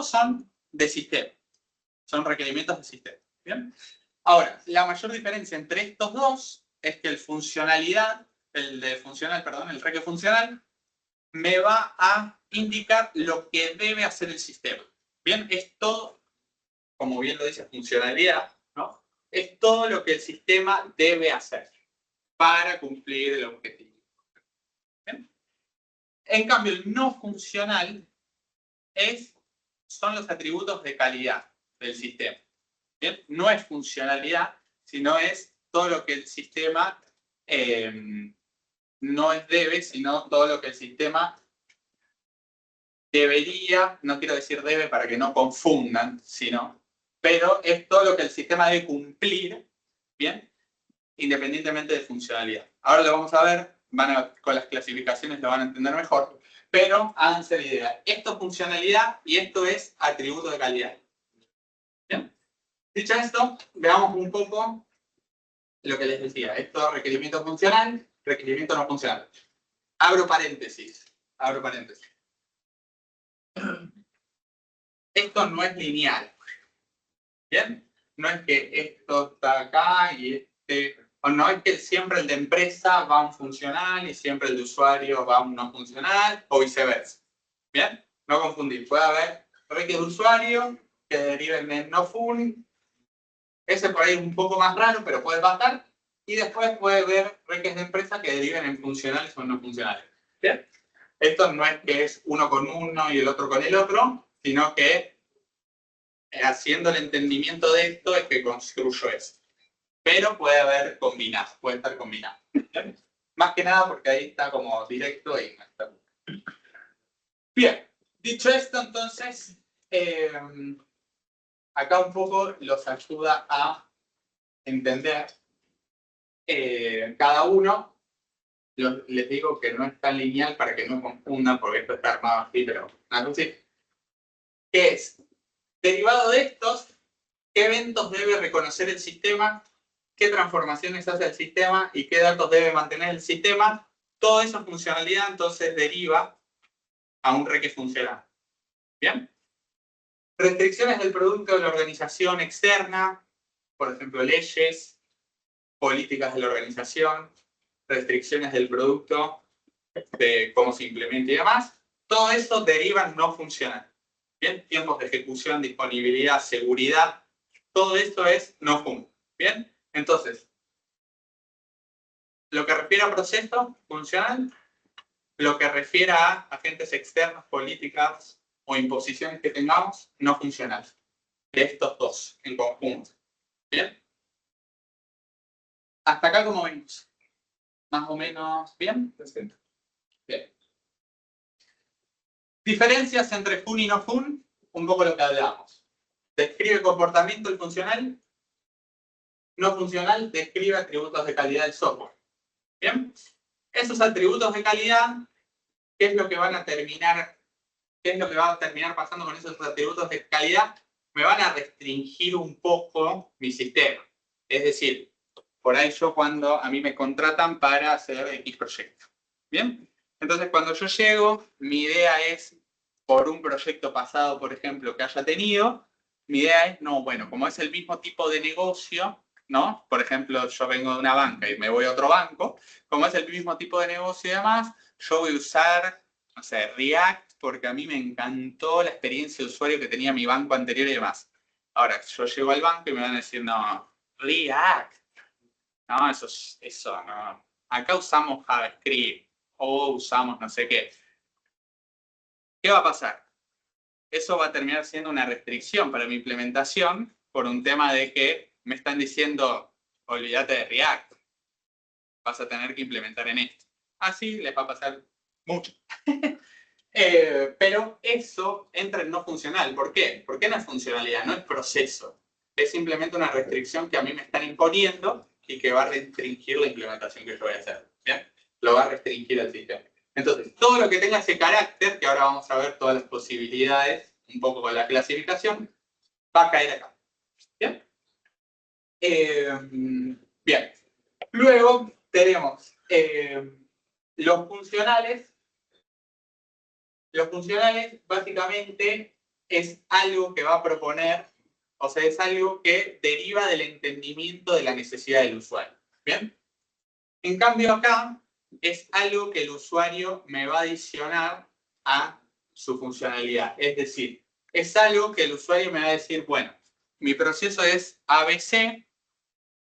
son de sistema. Son requerimientos de sistema. ¿Bien? Ahora, la mayor diferencia entre estos dos es que el reque funcional, me va a indicar lo que debe hacer el sistema. Bien, es todo, como bien lo dice funcionalidad, ¿no? Es todo lo que el sistema debe hacer para cumplir el objetivo. ¿Bien? En cambio, el no funcional son los atributos de calidad del sistema. ¿Bien? No es funcionalidad, sino es todo lo que el sistema no es debe, sino todo lo que el sistema debería, no quiero decir debe para que no confundan, sino, pero es todo lo que el sistema debe cumplir, ¿bien? Independientemente de funcionalidad. Ahora lo vamos a ver, con las clasificaciones lo van a entender mejor, pero háganse la idea. Esto es funcionalidad y esto es atributo de calidad. ¿Bien? Dicho esto, veamos un poco lo que les decía. Esto es requerimiento funcional, requerimiento no funcional. Abro paréntesis. Esto no es lineal. ¿Bien? No es que esto está acá y o no es que siempre el de empresa va a un funcional y siempre el de usuario va a un no funcional o viceversa. ¿Bien? No confundir. Puede haber reque de usuario que deriven en no fun. Ese por ahí es un poco más raro, pero puede pasar. Y después puede haber reques de empresa que deriven en funcionales o no funcionales. ¿Bien? Esto no es que es uno con uno y el otro con el otro, sino que haciendo el entendimiento de esto es que construyo esto. Pero puede haber combinados, puede estar combinado. Más que nada porque ahí está como directo y no está. Bien, dicho esto, entonces, acá un poco los ayuda a entender cada uno. Les digo que no es tan lineal para que no confundan, porque esto está armado así, pero algo así. ¿Qué es? Derivado de estos, ¿qué eventos debe reconocer el sistema? ¿Qué transformaciones hace el sistema? ¿Y qué datos debe mantener el sistema? Todo eso en funcionalidad, entonces, deriva a un reque funcional. ¿Bien? Restricciones del producto de la organización externa, por ejemplo, leyes, políticas de la organización, restricciones del producto, de cómo se implementa y demás. Todo eso deriva en no funcional. ¿Bien? Tiempos de ejecución, disponibilidad, seguridad, todo esto es no funcional. ¿Bien? Entonces, lo que refiere a proceso funcional, lo que refiere a agentes externos, políticas o imposiciones que tengamos, no funcional. De estos dos en conjunto. ¿Bien? Hasta acá, ¿cómo vemos? Más o menos bien. Bien. Diferencias entre fun y no fun, un poco lo que hablamos. Describe comportamiento el funcional. No funcional describe atributos de calidad del software. Bien. Esos atributos de calidad, ¿qué es lo que van a terminar? ¿Qué es lo que va a terminar pasando con esos atributos de calidad? Me van a restringir un poco mi sistema. Es decir, por ahí yo cuando a mí me contratan para hacer X proyecto. ¿Bien? Entonces cuando yo llego, mi idea es, por un proyecto pasado, por ejemplo, que haya tenido, mi idea es, no, bueno, como es el mismo tipo de negocio, ¿no? Por ejemplo, yo vengo de una banca y me voy a otro banco, como es el mismo tipo de negocio y demás, yo voy a usar, no sé, React, porque a mí me encantó la experiencia de usuario que tenía mi banco anterior y demás. Ahora, yo llego al banco y me van a decir, no, React. No, eso no. Acá usamos JavaScript o usamos no sé qué. ¿Qué va a pasar? Eso va a terminar siendo una restricción para mi implementación por un tema de que me están diciendo, olvídate de React. Vas a tener que implementar en esto. Así les va a pasar mucho. Pero eso entra en no funcional. ¿Por qué? Porque no es funcionalidad, no es proceso. Es simplemente una restricción que a mí me están imponiendo y que va a restringir la implementación que yo voy a hacer. ¿Bien? Lo va a restringir el sistema. Entonces, todo lo que tenga ese carácter, que ahora vamos a ver todas las posibilidades, un poco con la clasificación, va a caer acá. ¿Bien? Bien. Luego tenemos los funcionales. Los funcionales básicamente es algo que va a proponer, o sea, es algo que deriva del entendimiento de la necesidad del usuario. ¿Bien? En cambio acá es algo que el usuario me va a adicionar a su funcionalidad. Es decir, es algo que el usuario me va a decir, bueno, mi proceso es ABC,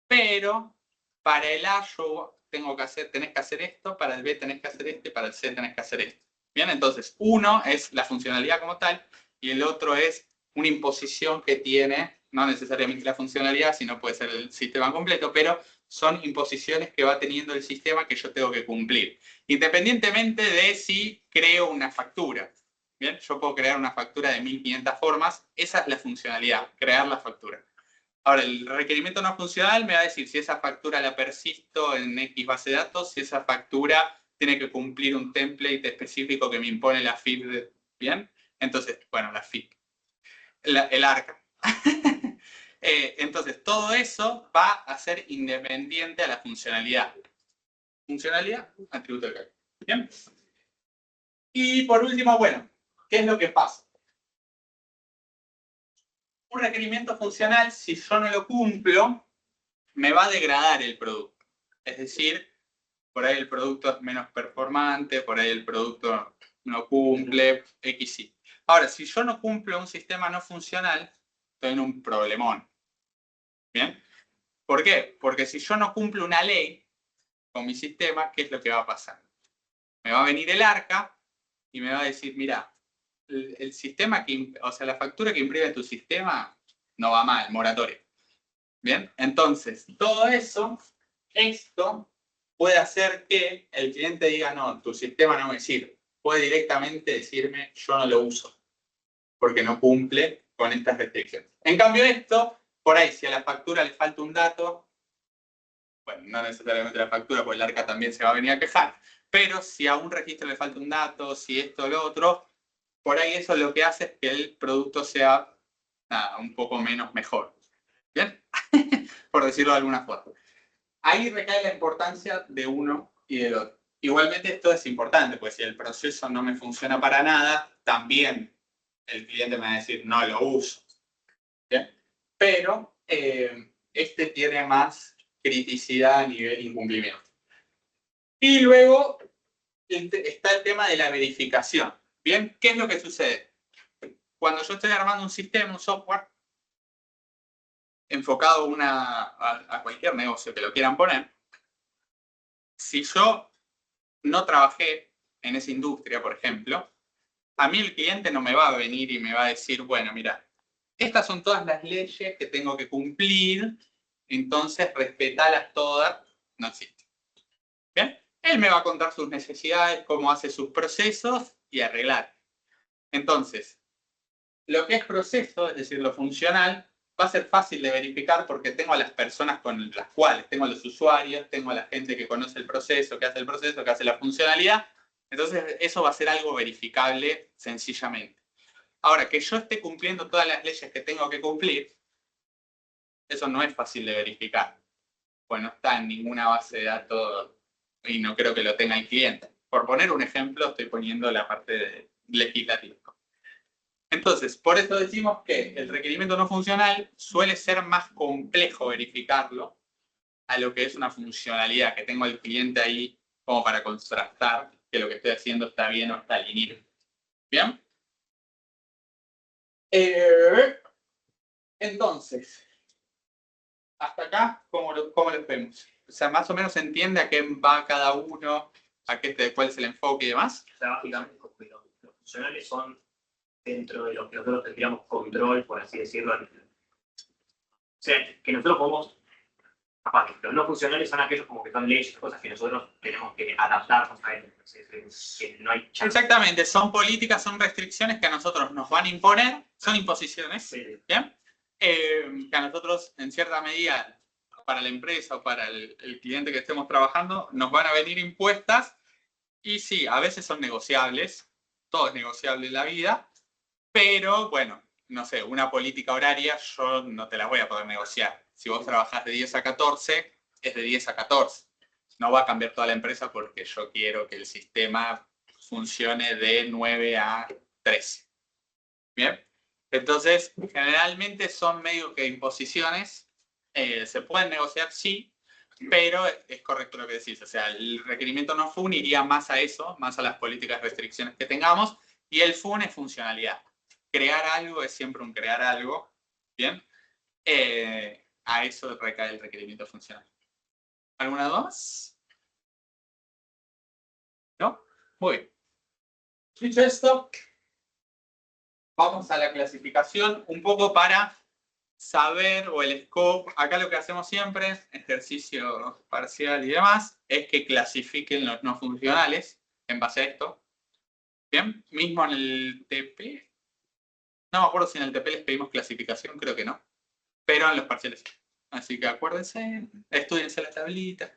pero para el A yo tenés que hacer esto, para el B tenés que hacer esto y para el C tenés que hacer esto. Bien, entonces uno es la funcionalidad como tal y el otro es una imposición que tiene, no necesariamente la funcionalidad, sino puede ser el sistema completo, pero son imposiciones que va teniendo el sistema que yo tengo que cumplir. Independientemente de si creo una factura. Bien, yo puedo crear una factura de 1500 formas, esa es la funcionalidad, crear la factura. Ahora, el requerimiento no funcional me va a decir si esa factura la persisto en X base de datos, si esa factura tiene que cumplir un template específico que me impone la FIP. ¿Bien? Entonces, bueno, la FIP. El ARCA. Entonces, todo eso va a ser independiente a la funcionalidad. Funcionalidad, atributo de calidad. ¿Bien? Y por último, bueno, ¿qué es lo que pasa? Un requerimiento funcional, si yo no lo cumplo, me va a degradar el producto. Es decir, por ahí el producto es menos performante, por ahí el producto no cumple, X, Y. Ahora, si yo no cumplo un sistema no funcional, estoy en un problemón. ¿Bien? ¿Por qué? Porque si yo no cumplo una ley con mi sistema, ¿qué es lo que va a pasar? Me va a venir el ARCA y me va a decir, mira, el sistema o sea, la factura que imprime tu sistema no va mal, moratoria. Bien, entonces, todo eso, esto puede hacer que el cliente diga, no, tu sistema no me sirve. Puede directamente decirme, yo no lo uso, porque no cumple con estas restricciones. En cambio esto, por ahí, si a la factura le falta un dato, bueno, no necesariamente la factura, porque el ARCA también se va a venir a quejar, pero si a un registro le falta un dato, si esto o lo otro, por ahí eso lo que hace es que el producto sea un poco menos mejor. ¿Bien? Por decirlo de alguna forma. Ahí recae la importancia de uno y del otro. Igualmente esto es importante, pues si el proceso no me funciona para nada, también el cliente me va a decir, no lo uso. ¿Bien? Pero este tiene más criticidad a nivel incumplimiento. Y luego está el tema de la verificación. ¿Bien? ¿Qué es lo que sucede? Cuando yo estoy armando un sistema, un software, enfocado a cualquier negocio que lo quieran poner, si yo no trabajé en esa industria, por ejemplo, a mí el cliente no me va a venir y me va a decir, bueno, mira, estas son todas las leyes que tengo que cumplir, entonces respetalas todas, no existe. ¿Bien? Él me va a contar sus necesidades, cómo hace sus procesos y arreglar. Entonces, lo que es proceso, es decir, lo funcional, va a ser fácil de verificar porque tengo a las personas con las cuales, tengo a los usuarios, tengo a la gente que conoce el proceso, que hace el proceso, que hace la funcionalidad. Entonces, eso va a ser algo verificable sencillamente. Ahora, que yo esté cumpliendo todas las leyes que tengo que cumplir, eso no es fácil de verificar. Pues no está en ninguna base de datos y no creo que lo tenga el cliente. Por poner un ejemplo, estoy poniendo la parte legislativa. Entonces, por eso decimos que el requerimiento no funcional suele ser más complejo verificarlo a lo que es una funcionalidad que tengo al cliente ahí como para contrastar que lo que estoy haciendo está bien o está alineado. ¿Bien? Entonces, hasta acá, ¿cómo lo vemos? O sea, más o menos se entiende a qué va cada uno, cuál es el enfoque y demás. O sea, básicamente, los funcionales son dentro de lo que nosotros tendríamos control, por así decirlo. O sea, que nosotros podemos, aparte, los no funcionales son aquellos como que son leyes, cosas que nosotros tenemos que adaptarnos a ellos. Que no hay chance. Exactamente, son políticas, son restricciones que a nosotros nos van a imponer, son imposiciones, Sí. ¿bien? Que a nosotros, en cierta medida, para la empresa o para el cliente que estemos trabajando, nos van a venir impuestas y sí, a veces son negociables, todo es negociable en la vida, pero bueno, no sé, una política horaria yo no te la voy a poder negociar. Si vos trabajás de 10 a 14, es de 10 a 14. No va a cambiar toda la empresa porque yo quiero que el sistema funcione de 9 a 13. ¿Bien? Entonces, generalmente son medio que imposiciones. Se pueden negociar, sí, pero es correcto lo que decís. O sea, el requerimiento no FUN iría más a eso, más a las políticas de restricciones que tengamos, y el FUN es funcionalidad. Crear algo es siempre un crear algo. ¿Bien? A eso recae el requerimiento funcional. ¿Alguna duda más? ¿No? Muy bien. Dicho esto, vamos a la clasificación un poco para saber, o el scope. Acá lo que hacemos siempre, ejercicio parcial y demás, es que clasifiquen los no funcionales en base a esto. Bien, mismo en el TP. No me acuerdo si en el TP les pedimos clasificación, creo que no. Pero en los parciales sí. Así que acuérdense, estudiense la tablita.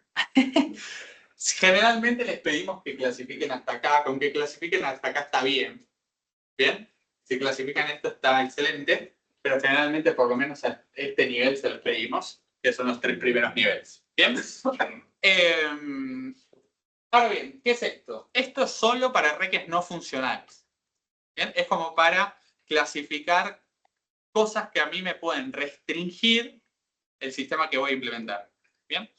Generalmente les pedimos que clasifiquen hasta acá. Con que clasifiquen hasta acá está bien. ¿Bien? Si clasifican esto está excelente. Pero generalmente por lo menos a este nivel se los pedimos. Que son los 3 primeros niveles. ¿Bien? Ahora bien, ¿qué es esto? Esto es solo para reques no funcionales. ¿Bien? Es como para clasificar cosas que a mí me pueden restringir el sistema que voy a implementar. ¿Bien?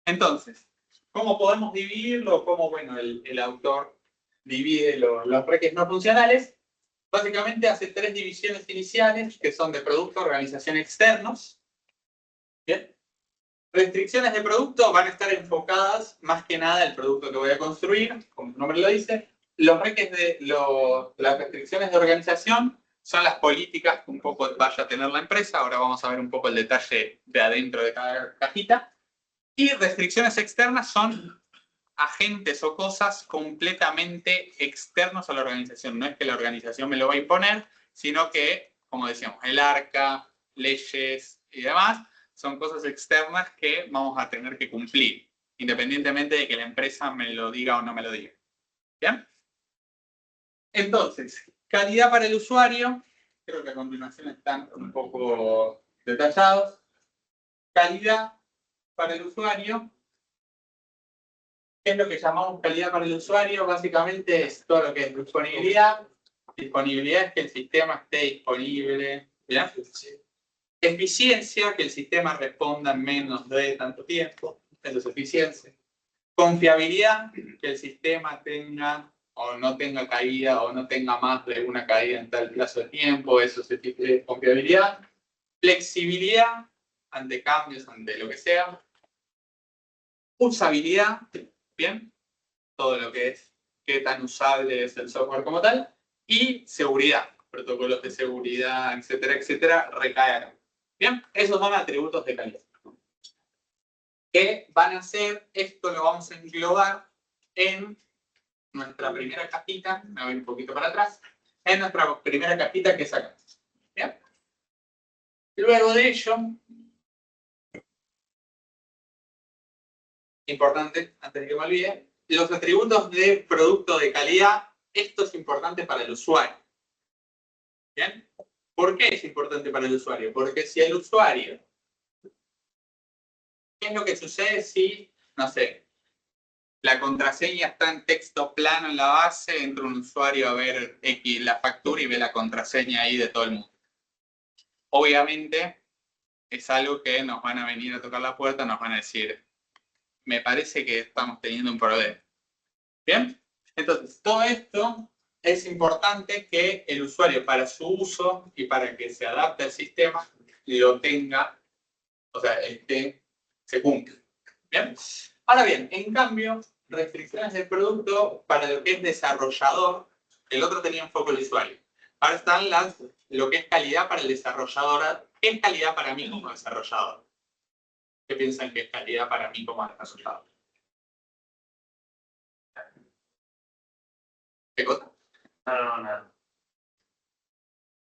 Entonces, ¿cómo podemos dividirlo? ¿Cómo, bueno, el autor divide los reques no funcionales? Básicamente hace 3 divisiones iniciales, que son de producto, organización, externos. ¿Bien? Restricciones de producto van a estar enfocadas más que nada al producto que voy a construir, como el nombre lo dice. las restricciones de organización son las políticas que un poco vaya a tener la empresa. Ahora vamos a ver un poco el detalle de adentro de cada cajita. Y restricciones externas son agentes o cosas completamente externos a la organización. No es que la organización me lo va a imponer, sino que, como decíamos, el arca, leyes y demás, son cosas externas que vamos a tener que cumplir, independientemente de que la empresa me lo diga o no me lo diga. ¿Bien? Entonces, calidad para el usuario, creo que a continuación están un poco detallados. Calidad para el usuario. ¿Qué es lo que llamamos calidad para el usuario? Básicamente es todo lo que es disponibilidad. Disponibilidad es que el sistema esté disponible. ¿Bien? Eficiencia, que el sistema responda en menos de tanto tiempo. Eso es eficiencia. Confiabilidad, que el sistema tenga o no tenga caída o no tenga más de una caída en tal plazo de tiempo. Eso es confiabilidad. Flexibilidad, ante cambios, ante lo que sea. Usabilidad. Bien, todo lo que es qué tan usable es el software como tal, y seguridad, protocolos de seguridad, etcétera, etcétera, recaen. Bien, esos son atributos de calidad. ¿Qué van a hacer? Esto lo vamos a englobar en nuestra primera cajita, me voy un poquito para atrás, en nuestra primera cajita que es acá. Bien. Luego de ello, importante, antes de que me olvide, los atributos de producto de calidad, esto es importante para el usuario. ¿Bien? ¿Por qué es importante para el usuario? Porque si el usuario, ¿qué es lo que sucede si, no sé, la contraseña está en texto plano en la base, entra un usuario a ver la factura y ve la contraseña ahí de todo el mundo? Obviamente, es algo que nos van a venir a tocar la puerta, nos van a decir, me parece que estamos teniendo un problema. ¿Bien? Entonces, todo esto es importante que el usuario para su uso y para que se adapte al sistema lo tenga, o sea, se cumpla. ¿Bien? Ahora bien, en cambio, restricciones del producto para lo que es desarrollador, el otro tenía enfoque el usuario. Ahora están lo que es calidad para el desarrollador. ¿Qué es calidad para mí como desarrollador? ¿Qué piensan que es calidad para mí como desarrollador? ¿Qué cosa? No.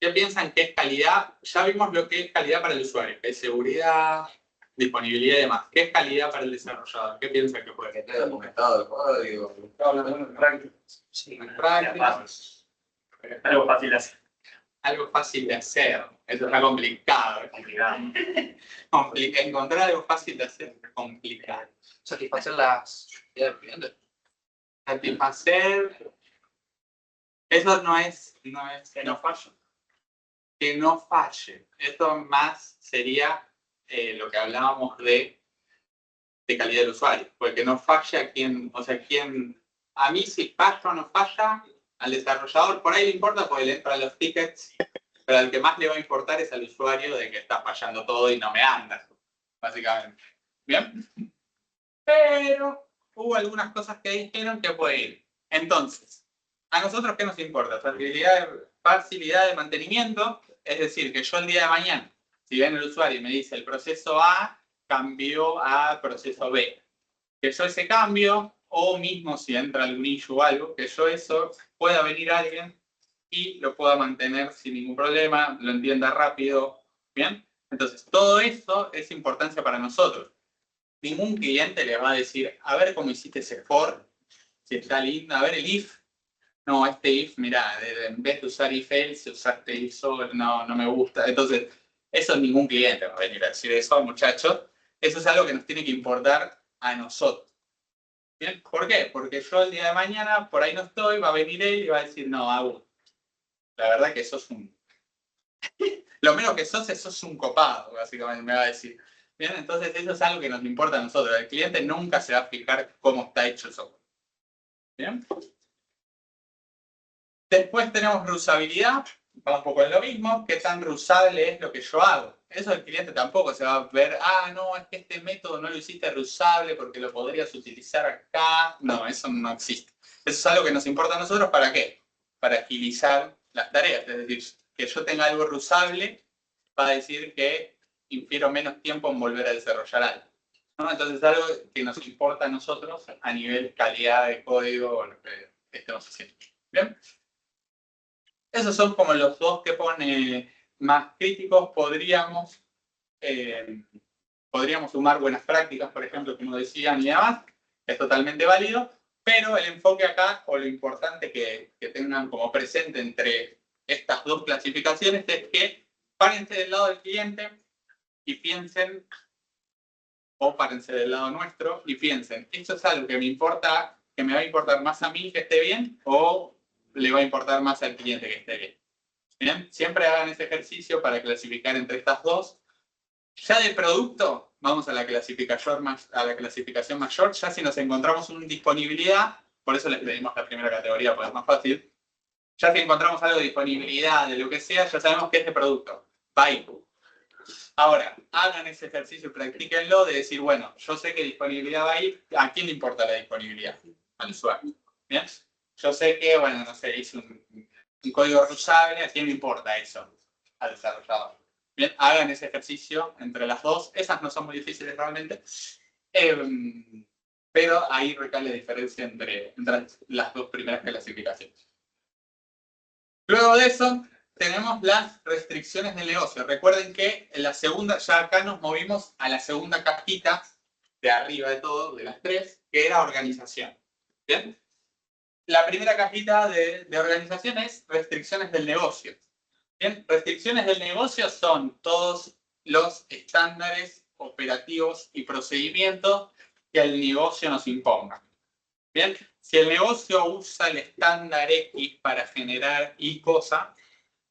¿Qué piensan que es calidad? Ya vimos lo que es calidad para el usuario, que es seguridad, disponibilidad y demás. ¿Qué es calidad para el desarrollador? ¿Qué piensan que puede ser? Que esté documentado el código. Sí, Prácticas. Algo fácil de hacer. Algo fácil de hacer. Eso está complicado. Encontrar algo fácil de hacer es complicado. Satisfacer las necesidades del cliente. Satisfacer. Eso no es Que no falla. que no falle. Esto más sería lo que hablábamos de calidad del usuario. Porque no falle a quien, o sea, a mí si falla o no falla, al desarrollador por ahí le importa porque le entran los tickets, pero al que más le va a importar es al usuario de que está fallando todo y no me anda, básicamente. ¿Bien? Pero hubo algunas cosas que dijeron que puede ir. Entonces, ¿a nosotros qué nos importa? Facilidad de mantenimiento, es decir, que yo el día de mañana, si viene el usuario y me dice el proceso A cambió a proceso B, que yo ese cambio, o mismo si entra algún issue o algo, que yo eso pueda venir alguien y lo pueda mantener sin ningún problema, lo entienda rápido, ¿bien? Entonces, todo eso es importancia para nosotros. Ningún cliente le va a decir, a ver cómo hiciste ese for, si está lindo, a ver el if. No, este if, mira, en vez de usar if else, usaste if so, no me gusta. Entonces, eso ningún cliente va a venir a decir eso, muchachos. Eso es algo que nos tiene que importar a nosotros. ¿Bien? ¿Por qué? Porque yo el día de mañana, por ahí no estoy, va a venir él y va a decir, no, Agus, la verdad que sos lo menos que sos un copado, básicamente, me va a decir. Bien, entonces eso es algo que nos importa a nosotros. El cliente nunca se va a fijar cómo está hecho el software. Bien. Después tenemos reusabilidad, va un poco en lo mismo, qué tan reusable es lo que yo hago. Eso el cliente tampoco se va a ver, no, es que este método no lo hiciste reusable porque lo podrías utilizar acá. No, eso no existe. Eso es algo que nos importa a nosotros, ¿para qué? Para agilizar las tareas. Es decir, que yo tenga algo reusable va a decir que infiero menos tiempo en volver a desarrollar algo, ¿no? Entonces es algo que nos importa a nosotros a nivel calidad de código o lo que estemos haciendo. ¿Bien? Esos son como los dos que pone más críticos. Podríamos sumar buenas prácticas, por ejemplo, como decían y demás. Es totalmente válido, pero el enfoque acá, o lo importante que tengan como presente entre estas dos clasificaciones, es que párense del lado del cliente y piensen, o párense del lado nuestro y piensen, ¿esto es algo que me importa, que me va a importar más a mí que esté bien, o le va a importar más al cliente que esté bien? ¿Bien? Siempre hagan ese ejercicio para clasificar entre estas dos. Ya de producto, vamos a la clasificación mayor. Ya si nos encontramos una disponibilidad, por eso les pedimos la primera categoría, porque es más fácil. Ya si encontramos algo de disponibilidad, de lo que sea, ya sabemos que es de producto. Bye. Ahora, hagan ese ejercicio y practíquenlo de decir, bueno, yo sé que disponibilidad va a ir. ¿A quién le importa la disponibilidad? Al usuario. ¿Bien? Yo sé que, bueno, no sé, hice un código reusable, ¿a quién le importa eso? Al desarrollador. Bien, hagan ese ejercicio entre las dos. Esas no son muy difíciles realmente. Pero ahí recae la diferencia entre las dos primeras clasificaciones. Luego de eso, tenemos las restricciones del negocio. Recuerden que en la segunda, ya acá nos movimos a la segunda cajita de arriba de todo, de las tres, que era organización. ¿Bien? La primera cajita de organización es restricciones del negocio. Bien, restricciones del negocio son todos los estándares operativos y procedimientos que el negocio nos imponga. Bien, si el negocio usa el estándar X para generar Y cosa,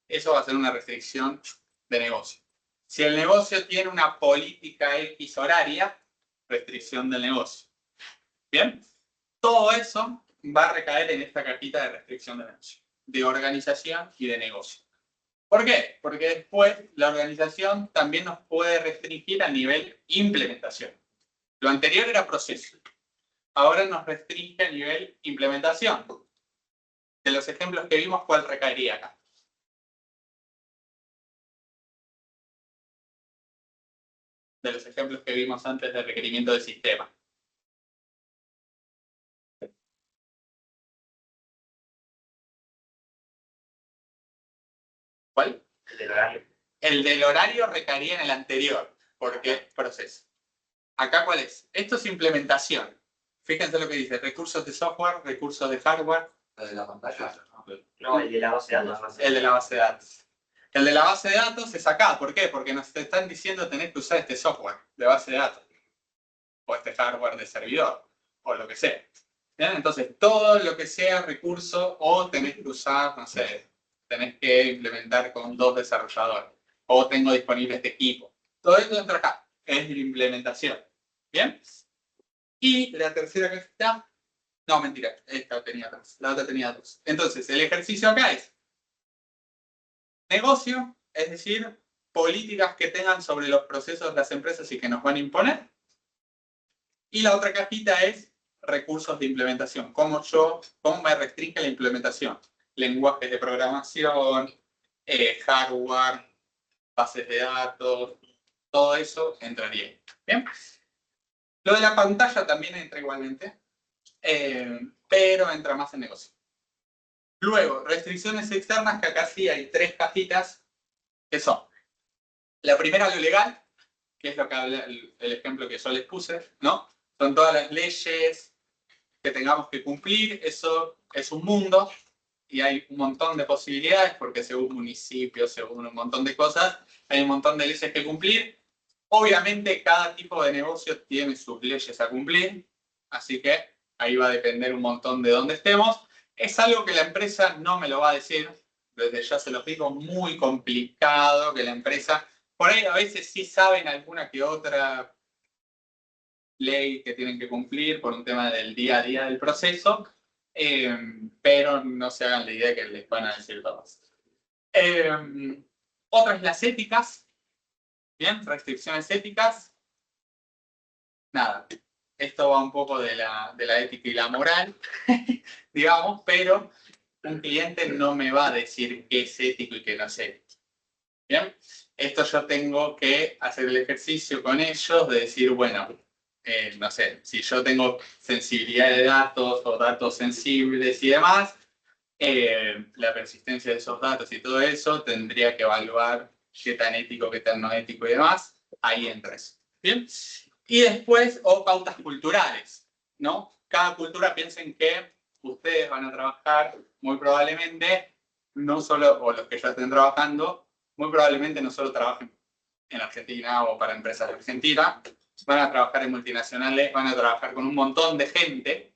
eso va a ser una restricción de negocio. Si el negocio tiene una política X horaria, restricción del negocio. Bien, todo eso va a recaer en esta cajita de restricción de negocio, de organización y de negocio. ¿Por qué? Porque después la organización también nos puede restringir a nivel implementación. Lo anterior era proceso. Ahora nos restringe a nivel implementación. De los ejemplos que vimos, ¿cuál recaería acá? De los ejemplos que vimos antes de requerimiento de sistema. ¿Cuál? El del horario. El del horario recaería en el anterior, porque es proceso. ¿Acá cuál es? Esto es implementación. Fíjense lo que dice, recursos de software, recursos de hardware. La de la pantalla. No, el de la base de datos. El de la base de datos. El de la base de datos es acá. ¿Por qué? Porque nos están diciendo tenés que usar este software de base de datos. O este hardware de servidor. O lo que sea. ¿Bien? Entonces, todo lo que sea recurso o tenés que usar, no sé, tenés que implementar con 2 desarrolladores. O tengo disponible este equipo. Todo esto entra acá. Es la implementación. ¿Bien? Y la tercera que está... No, mentira. Esta tenía 3. La otra tenía 2. Entonces, el ejercicio acá es negocio, es decir, políticas que tengan sobre los procesos las empresas y que nos van a imponer. Y la otra cajita es recursos de implementación. ¿Cómo me restringe la implementación? Lenguajes de programación, hardware, bases de datos, todo eso entraría. ¿Bien? Lo de la pantalla también entra igualmente, pero entra más en negocio. Luego, restricciones externas, que acá sí hay 3 cajitas, que son la primera, lo legal, que es lo que habla el ejemplo que yo les puse, ¿no? Son todas las leyes que tengamos que cumplir. Eso es un mundo y hay un montón de posibilidades porque según municipios, según un montón de cosas, hay un montón de leyes que cumplir. Obviamente cada tipo de negocio tiene sus leyes a cumplir, así que ahí va a depender un montón de dónde estemos. Es algo que la empresa no me lo va a decir, desde ya se los digo, muy complicado que la empresa, por ahí a veces sí saben alguna que otra ley que tienen que cumplir por un tema del día a día del proceso, pero no se hagan la idea que les van a decir todas. Otras, las éticas. Bien, restricciones éticas. Nada. esto va un poco de la ética y la moral, digamos, pero un cliente no me va a decir qué es ético y qué no es ético. ¿Bien? Esto yo tengo que hacer el ejercicio con ellos de decir, bueno, no sé, si yo tengo sensibilidad de datos o datos sensibles y demás, la persistencia de esos datos y todo eso, tendría que evaluar qué tan ético, qué tan no ético y demás. Ahí entra eso. ¿Bien? Y después, o pautas culturales, ¿no? Cada cultura piensen que ustedes van a trabajar muy probablemente, no solo, o los que ya estén trabajando, muy probablemente no solo trabajen en Argentina o para empresas de Argentina, van a trabajar en multinacionales, van a trabajar con un montón de gente.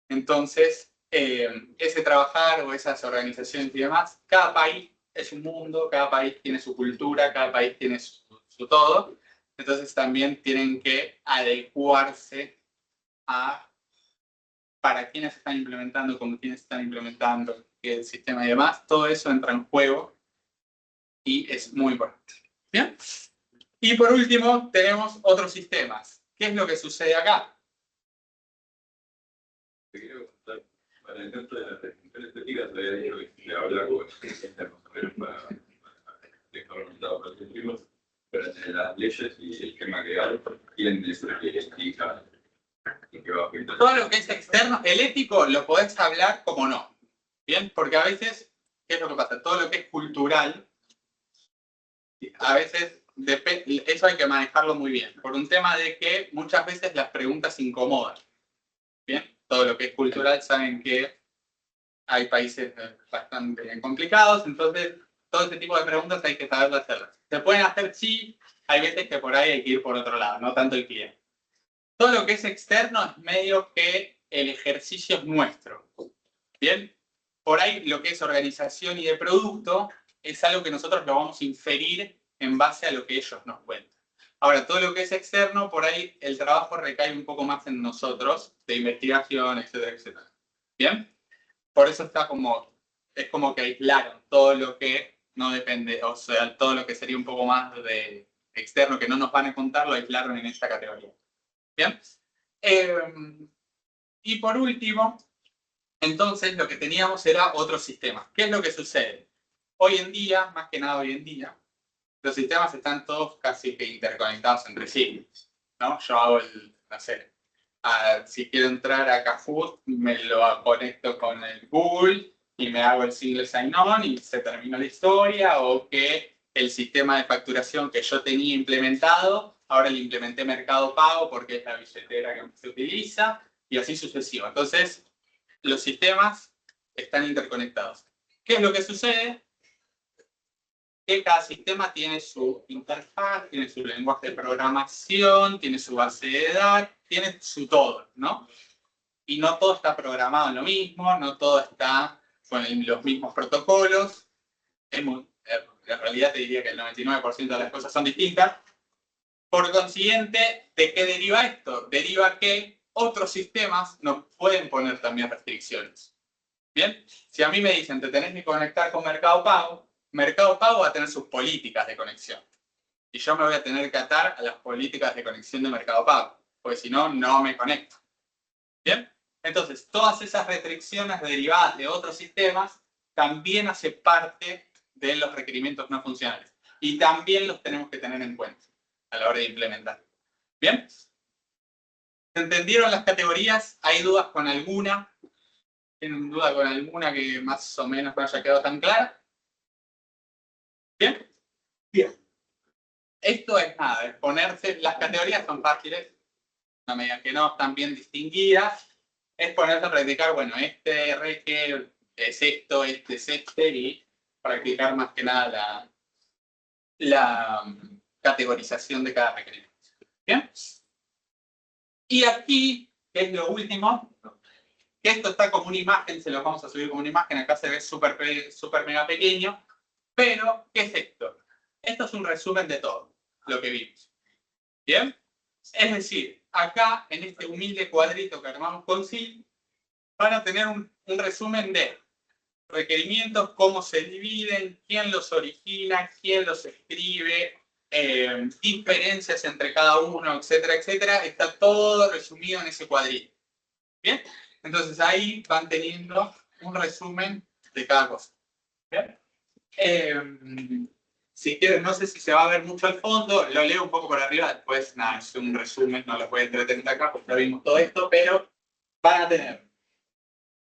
Entonces, ese trabajar o esas organizaciones y demás, cada país es un mundo, cada país tiene su cultura, cada país tiene su todo. Entonces también tienen que adecuarse a para quiénes están implementando, con quiénes están implementando, qué sistema y demás. Todo eso entra en juego y es muy importante. ¿Bien? Y por último, tenemos otros sistemas. ¿Qué es lo que sucede acá? Te quiero contar, para el caso de la restricción estética, te había dicho que se habla con para dejar resultados perspectivos, pero en las leyes y el esquema legal tienen eso que explica y que va a afectar. Todo lo que es externo, el ético lo podés hablar como no. ¿Bien? Porque a veces, ¿qué es lo que pasa? Todo lo que es cultural, a veces eso hay que manejarlo muy bien. Por un tema de que muchas veces las preguntas incomodan. ¿Bien? Todo lo que es cultural saben que hay países bastante complicados, entonces todo ese tipo de preguntas hay que saber hacerlas. Se pueden hacer, sí, hay veces que por ahí hay que ir por otro lado, no tanto el cliente. Todo lo que es externo es medio que el ejercicio es nuestro. ¿Bien? Por ahí lo que es organización y de producto es algo que nosotros lo vamos a inferir en base a lo que ellos nos cuentan. Ahora, todo lo que es externo, por ahí el trabajo recae un poco más en nosotros, de investigación, etcétera, etcétera. ¿Bien? Por eso está es como que aislaron todo lo que no depende, o sea, todo lo que sería un poco más de externo que no nos van a contar, lo aislaron en esta categoría. ¿Bien? Y por último, entonces lo que teníamos era otro sistema. ¿Qué es lo que sucede? Hoy en día, más que nada hoy en día, los sistemas están todos casi que interconectados entre sí, ¿no? Yo hago no sé, si quiero entrar a Kahoot, me lo conecto con el Google y me hago el single sign-on y se termina la historia, o que el sistema de facturación que yo tenía implementado, ahora le implementé Mercado Pago porque es la billetera que se utiliza, y así sucesivo. Entonces, los sistemas están interconectados. ¿Qué es lo que sucede? Que cada sistema tiene su interfaz, tiene su lenguaje de programación, tiene su base de datos, tiene su todo, ¿no? Y no todo está programado en lo mismo, no todo está con los mismos protocolos. En realidad te diría que el 99% de las cosas son distintas. Por consiguiente, ¿de qué deriva esto? Deriva que otros sistemas nos pueden poner también restricciones. ¿Bien? Si a mí me dicen, te tenés que conectar con Mercado Pago, Mercado Pago va a tener sus políticas de conexión. Y yo me voy a tener que atar a las políticas de conexión de Mercado Pago, porque si no, no me conecto. ¿Bien? Entonces, todas esas restricciones derivadas de otros sistemas también hacen parte de los requerimientos no funcionales. Y también los tenemos que tener en cuenta a la hora de implementar. ¿Bien? ¿Se entendieron las categorías? ¿Hay dudas con alguna? ¿Tienen duda con alguna que más o menos no haya quedado tan clara? ¿Bien? Bien. Esto es nada, es ponerse, las categorías son fáciles, a medida que no están bien distinguidas, es ponerse a practicar, bueno, este RG es esto, este es este, y practicar más que nada la categorización de cada requerimiento. ¿Bien? Y aquí, que es lo último, que esto está como una imagen, se lo vamos a subir como una imagen, acá se ve súper mega pequeño, pero, ¿qué es esto? Esto es un resumen de todo lo que vimos. ¿Bien? Es decir, acá, en este humilde cuadrito que armamos con SIL, van a tener un resumen de requerimientos, cómo se dividen, quién los origina, quién los escribe, diferencias entre cada uno, etcétera, etcétera, está todo resumido en ese cuadrito. ¿Bien? Entonces ahí van teniendo un resumen de cada cosa. ¿Bien? Si quieren, no sé si se va a ver mucho al fondo, lo leo un poco por arriba, después nada, es un resumen, no lo voy a entretener acá porque ya vimos todo esto, pero van a tener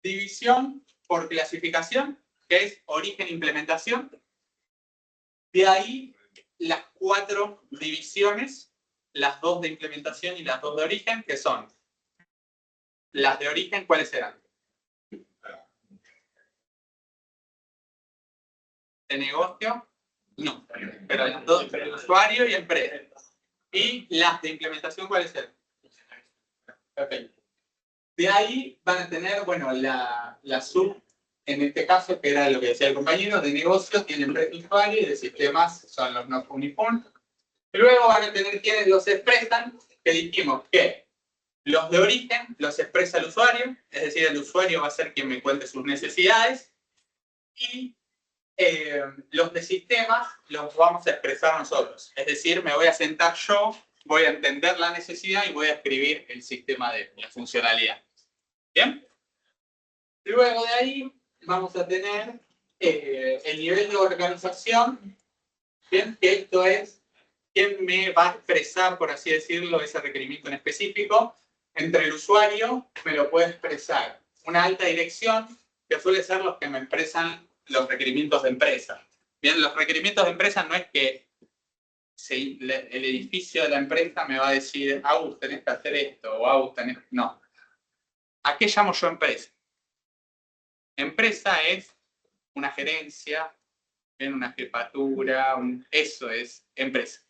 división por clasificación, que es origen e implementación. De ahí las 4 divisiones, las 2 de implementación y las 2 de origen, que son las de origen, ¿cuáles serán? De negocio, no, pero las 2 de usuario y empresa. Y las de implementación, ¿cuáles serán? Perfecto. De ahí van a tener, bueno, la sub, en este caso, que era lo que decía el compañero, de negocio, tiene empresa usuario y de sistemas son los no uniform. Y luego van a tener quienes los expresan, que dijimos que los de origen los expresa el usuario, es decir, el usuario va a ser quien me cuente sus necesidades, y los de sistemas los vamos a expresar nosotros. Es decir, me voy a sentar yo, voy a entender la necesidad y voy a escribir el sistema de la funcionalidad. ¿Bien? Luego de ahí vamos a tener el nivel de organización, ¿bien? Que esto es quién me va a expresar, por así decirlo, ese requerimiento en específico. Entre el usuario me lo puede expresar una alta dirección, que suele ser los que me expresan los requerimientos de empresa. Bien, los requerimientos de empresa no es que el edificio de la empresa me va a decir, Agus, tenés que hacer esto, o Agus, tenés... No. ¿A qué llamo yo empresa? Empresa es una gerencia, bien, una jefatura, eso es empresa.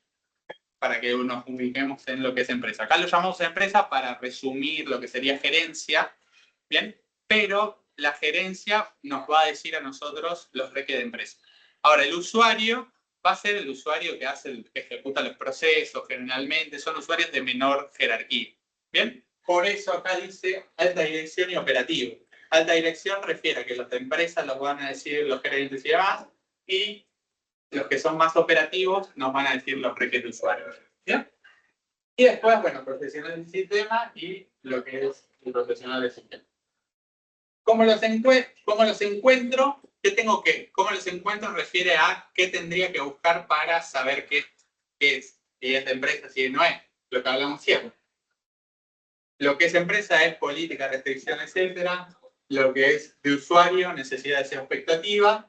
Para que nos ubiquemos en lo que es empresa. Acá lo llamamos empresa para resumir lo que sería gerencia, ¿bien? Pero la gerencia nos va a decir a nosotros los requisitos de empresa. Ahora, el usuario va a ser el usuario que ejecuta los procesos, generalmente son usuarios de menor jerarquía, ¿bien? Por eso acá dice alta dirección y operativo. Alta dirección refiere a que los de empresa los van a decir los gerentes y demás, y los que son más operativos nos van a decir los requisitos de usuario. ¿Bien? Y después, bueno, profesional del sistema y lo que es el profesional del sistema. ¿Cómo los encuentro? ¿Qué tengo que? ¿Cómo los encuentro? Refiere a qué tendría que buscar para saber qué es. Si es de empresa, si no es. Lo que hablamos siempre. Lo que es empresa es política, restricción, etcétera. Lo que es de usuario, necesidades y expectativas.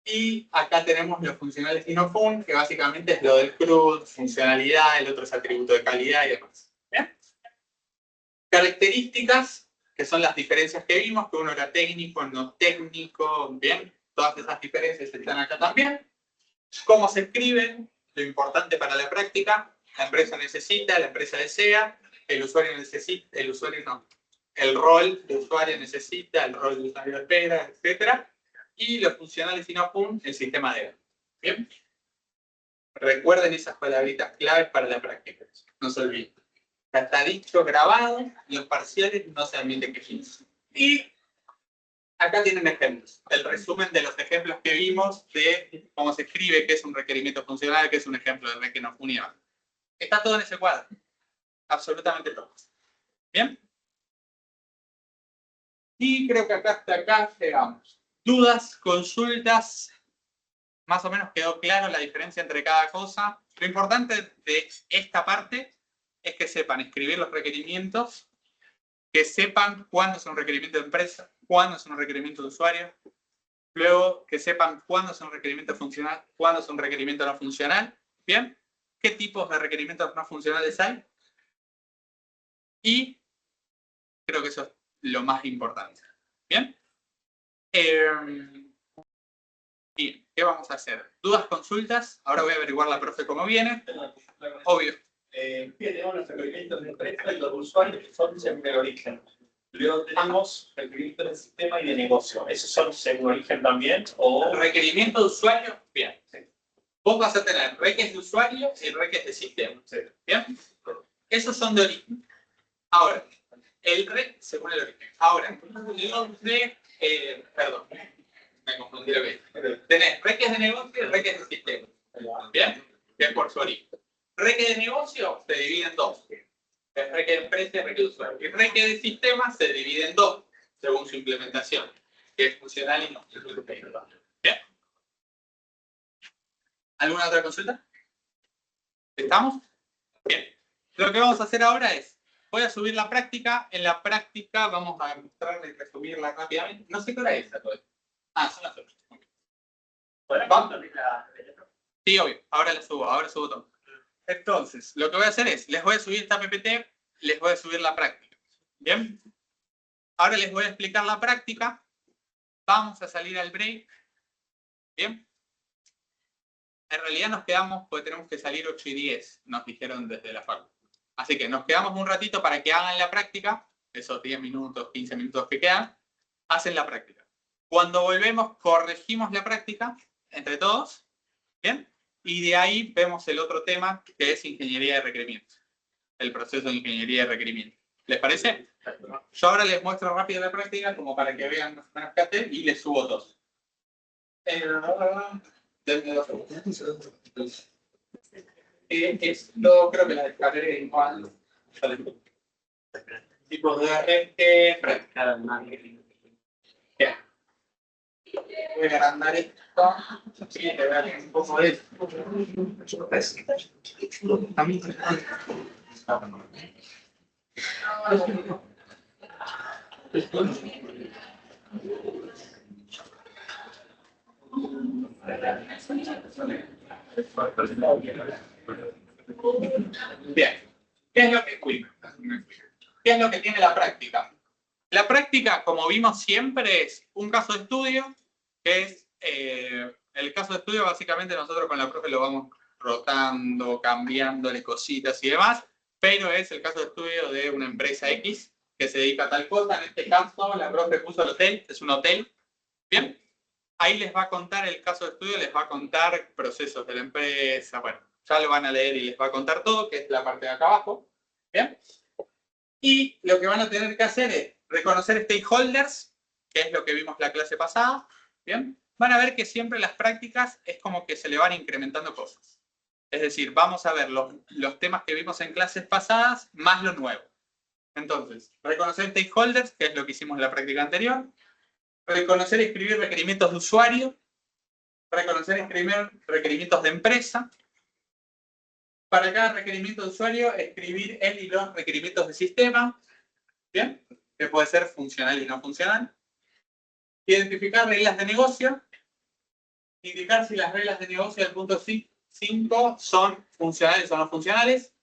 Y acá tenemos los funcionales y no fun, que básicamente es lo del CRUD, funcionalidad, el otro es atributo de calidad y demás. ¿Bien? Características, que son las diferencias que vimos, que uno era técnico, no técnico, bien, todas esas diferencias están acá también. Cómo se escriben, lo importante para la práctica, la empresa necesita, la empresa desea, el usuario necesita, el usuario no, el rol de usuario necesita, el rol de usuario espera, etcétera. Y los funcionales y no fun, el sistema de. ¿Bien? Recuerden esas palabritas claves para la práctica. No se olviden. Ya está dicho, grabado, los parciales no se admiten quejas. Y acá tienen ejemplos. El resumen de los ejemplos que vimos de cómo se escribe, qué es un requerimiento funcional, qué es un ejemplo de requerimiento no funcional. Está todo en ese cuadro. Absolutamente todo. ¿Bien? Y creo que hasta acá llegamos. ¿Dudas? ¿Consultas? Más o menos quedó claro la diferencia entre cada cosa. Lo importante de esta parte es que sepan escribir los requerimientos, que sepan cuándo es un requerimiento de empresa, cuándo es un requerimiento de usuario, luego que sepan cuándo es un requerimiento funcional, cuándo es un requerimiento no funcional, ¿bien? ¿Qué tipos de requerimientos no funcionales hay? Y creo que eso es lo más importante, ¿bien? ¿Y qué vamos a hacer? ¿Dudas, consultas? Ahora voy a averiguar la profe cómo viene. Obvio. Tenemos los requerimientos de empresa y los usuarios que son según el origen. Luego tenemos requerimientos de sistema y de negocio. ¿Esos son según origen también? ¿O Requerimiento de usuario? Bien. Vos vas a tener reques de usuario y reques de sistema. ¿Bien? Esos son de origen. Ahora, el rec según el origen. Ahora, los de... perdón. Me confundí lo que dije. Tenés reques de negocio y reques de sistema. ¿Bien? que es por su origen. Reque de negocio se divide en dos. Es reque de empresa y reque de usuario. Y reque de sistema se divide en dos, según su implementación, que es funcional y no. ¿Bien? ¿Alguna otra consulta? ¿Estamos? Bien. Lo que vamos a hacer ahora es, voy a subir la práctica. En la práctica vamos a mostrarle y resumirla rápidamente. No sé qué hora es esa todavía. Son las 8. Sí, obvio. Ahora subo todo. Entonces, lo que voy a hacer es, les voy a subir esta PPT, les voy a subir la práctica. ¿Bien? Ahora les voy a explicar la práctica. Vamos a salir al break. ¿Bien? En realidad nos quedamos, porque tenemos que salir 8:10, nos dijeron desde la facultad. Así que nos quedamos un ratito para que hagan la práctica, esos 10 minutos, 15 minutos que quedan, hacen la práctica. Cuando volvemos, corregimos la práctica entre todos, ¿bien? Y de ahí vemos el otro tema, que es ingeniería de requerimientos. El proceso de ingeniería de requerimientos. ¿Les parece? Yo ahora les muestro rápido la práctica, como para que vean más o menos qué hacer, y les subo dos. Denme 2 segundos. Esto creo que la descargué igual. Tipos de arranque, práctica. Bien. Voy a agrandar esto. Sí, te voy a hacer un poco de esto. A mí. Bien. ¿Qué es lo que tiene la práctica? La práctica, como vimos siempre, es un caso de estudio, que es el caso de estudio. Básicamente nosotros con la profe lo vamos rotando, cambiándole cositas y demás, pero es el caso de estudio de una empresa X que se dedica a tal cosa. En este caso, la profe puso el hotel, es un hotel. Bien. Ahí les va a contar el caso de estudio, les va a contar procesos de la empresa. Bueno, ya lo van a leer y les va a contar todo, que es la parte de acá abajo. ¿Bien? Y lo que van a tener que hacer es reconocer stakeholders, que es lo que vimos la clase pasada. ¿Bien? Van a ver que siempre las prácticas es como que se le van incrementando cosas. Es decir, vamos a ver los temas que vimos en clases pasadas, más lo nuevo. Entonces, reconocer stakeholders, que es lo que hicimos en la práctica anterior. Reconocer y escribir requerimientos de usuario. Reconocer y escribir requerimientos de empresa. Para cada requerimiento de usuario, escribir el y los requerimientos de sistema. ¿Bien? Que puede ser funcional y no funcional. Identificar reglas de negocio. Indicar si las reglas de negocio del punto 5 son funcionales o no funcionales.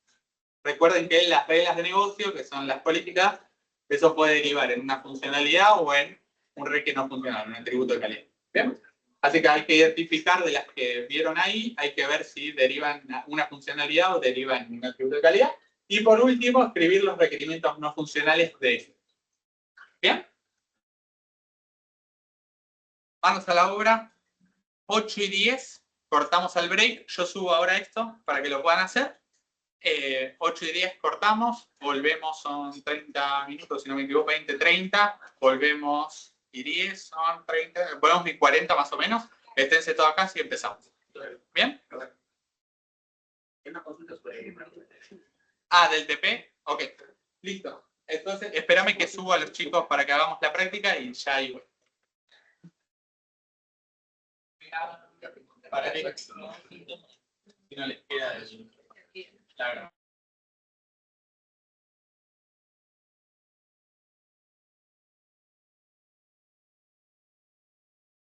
Recuerden que las reglas de negocio, que son las políticas, eso puede derivar en una funcionalidad o en un reque no funcional, un atributo de calidad. ¿Bien? Así que hay que identificar de las que vieron ahí, hay que ver si derivan una funcionalidad o derivan un atributo de calidad. Y por último, escribir los requerimientos no funcionales de eso. ¿Bien? Manos a la obra. 8:10, cortamos al break. Yo subo ahora esto para que lo puedan hacer. 8:10 cortamos, volvemos, son 30 minutos, si no me equivoco, 20, 30, volvemos y 10, son 30, volvemos y 40 más o menos. Esténse todos acá y empezamos. ¿Bien? Del TP, ok, listo. Entonces, espérame que subo a los chicos para que hagamos la práctica y ya ahí voy. Para que si no les queda eso. Claro.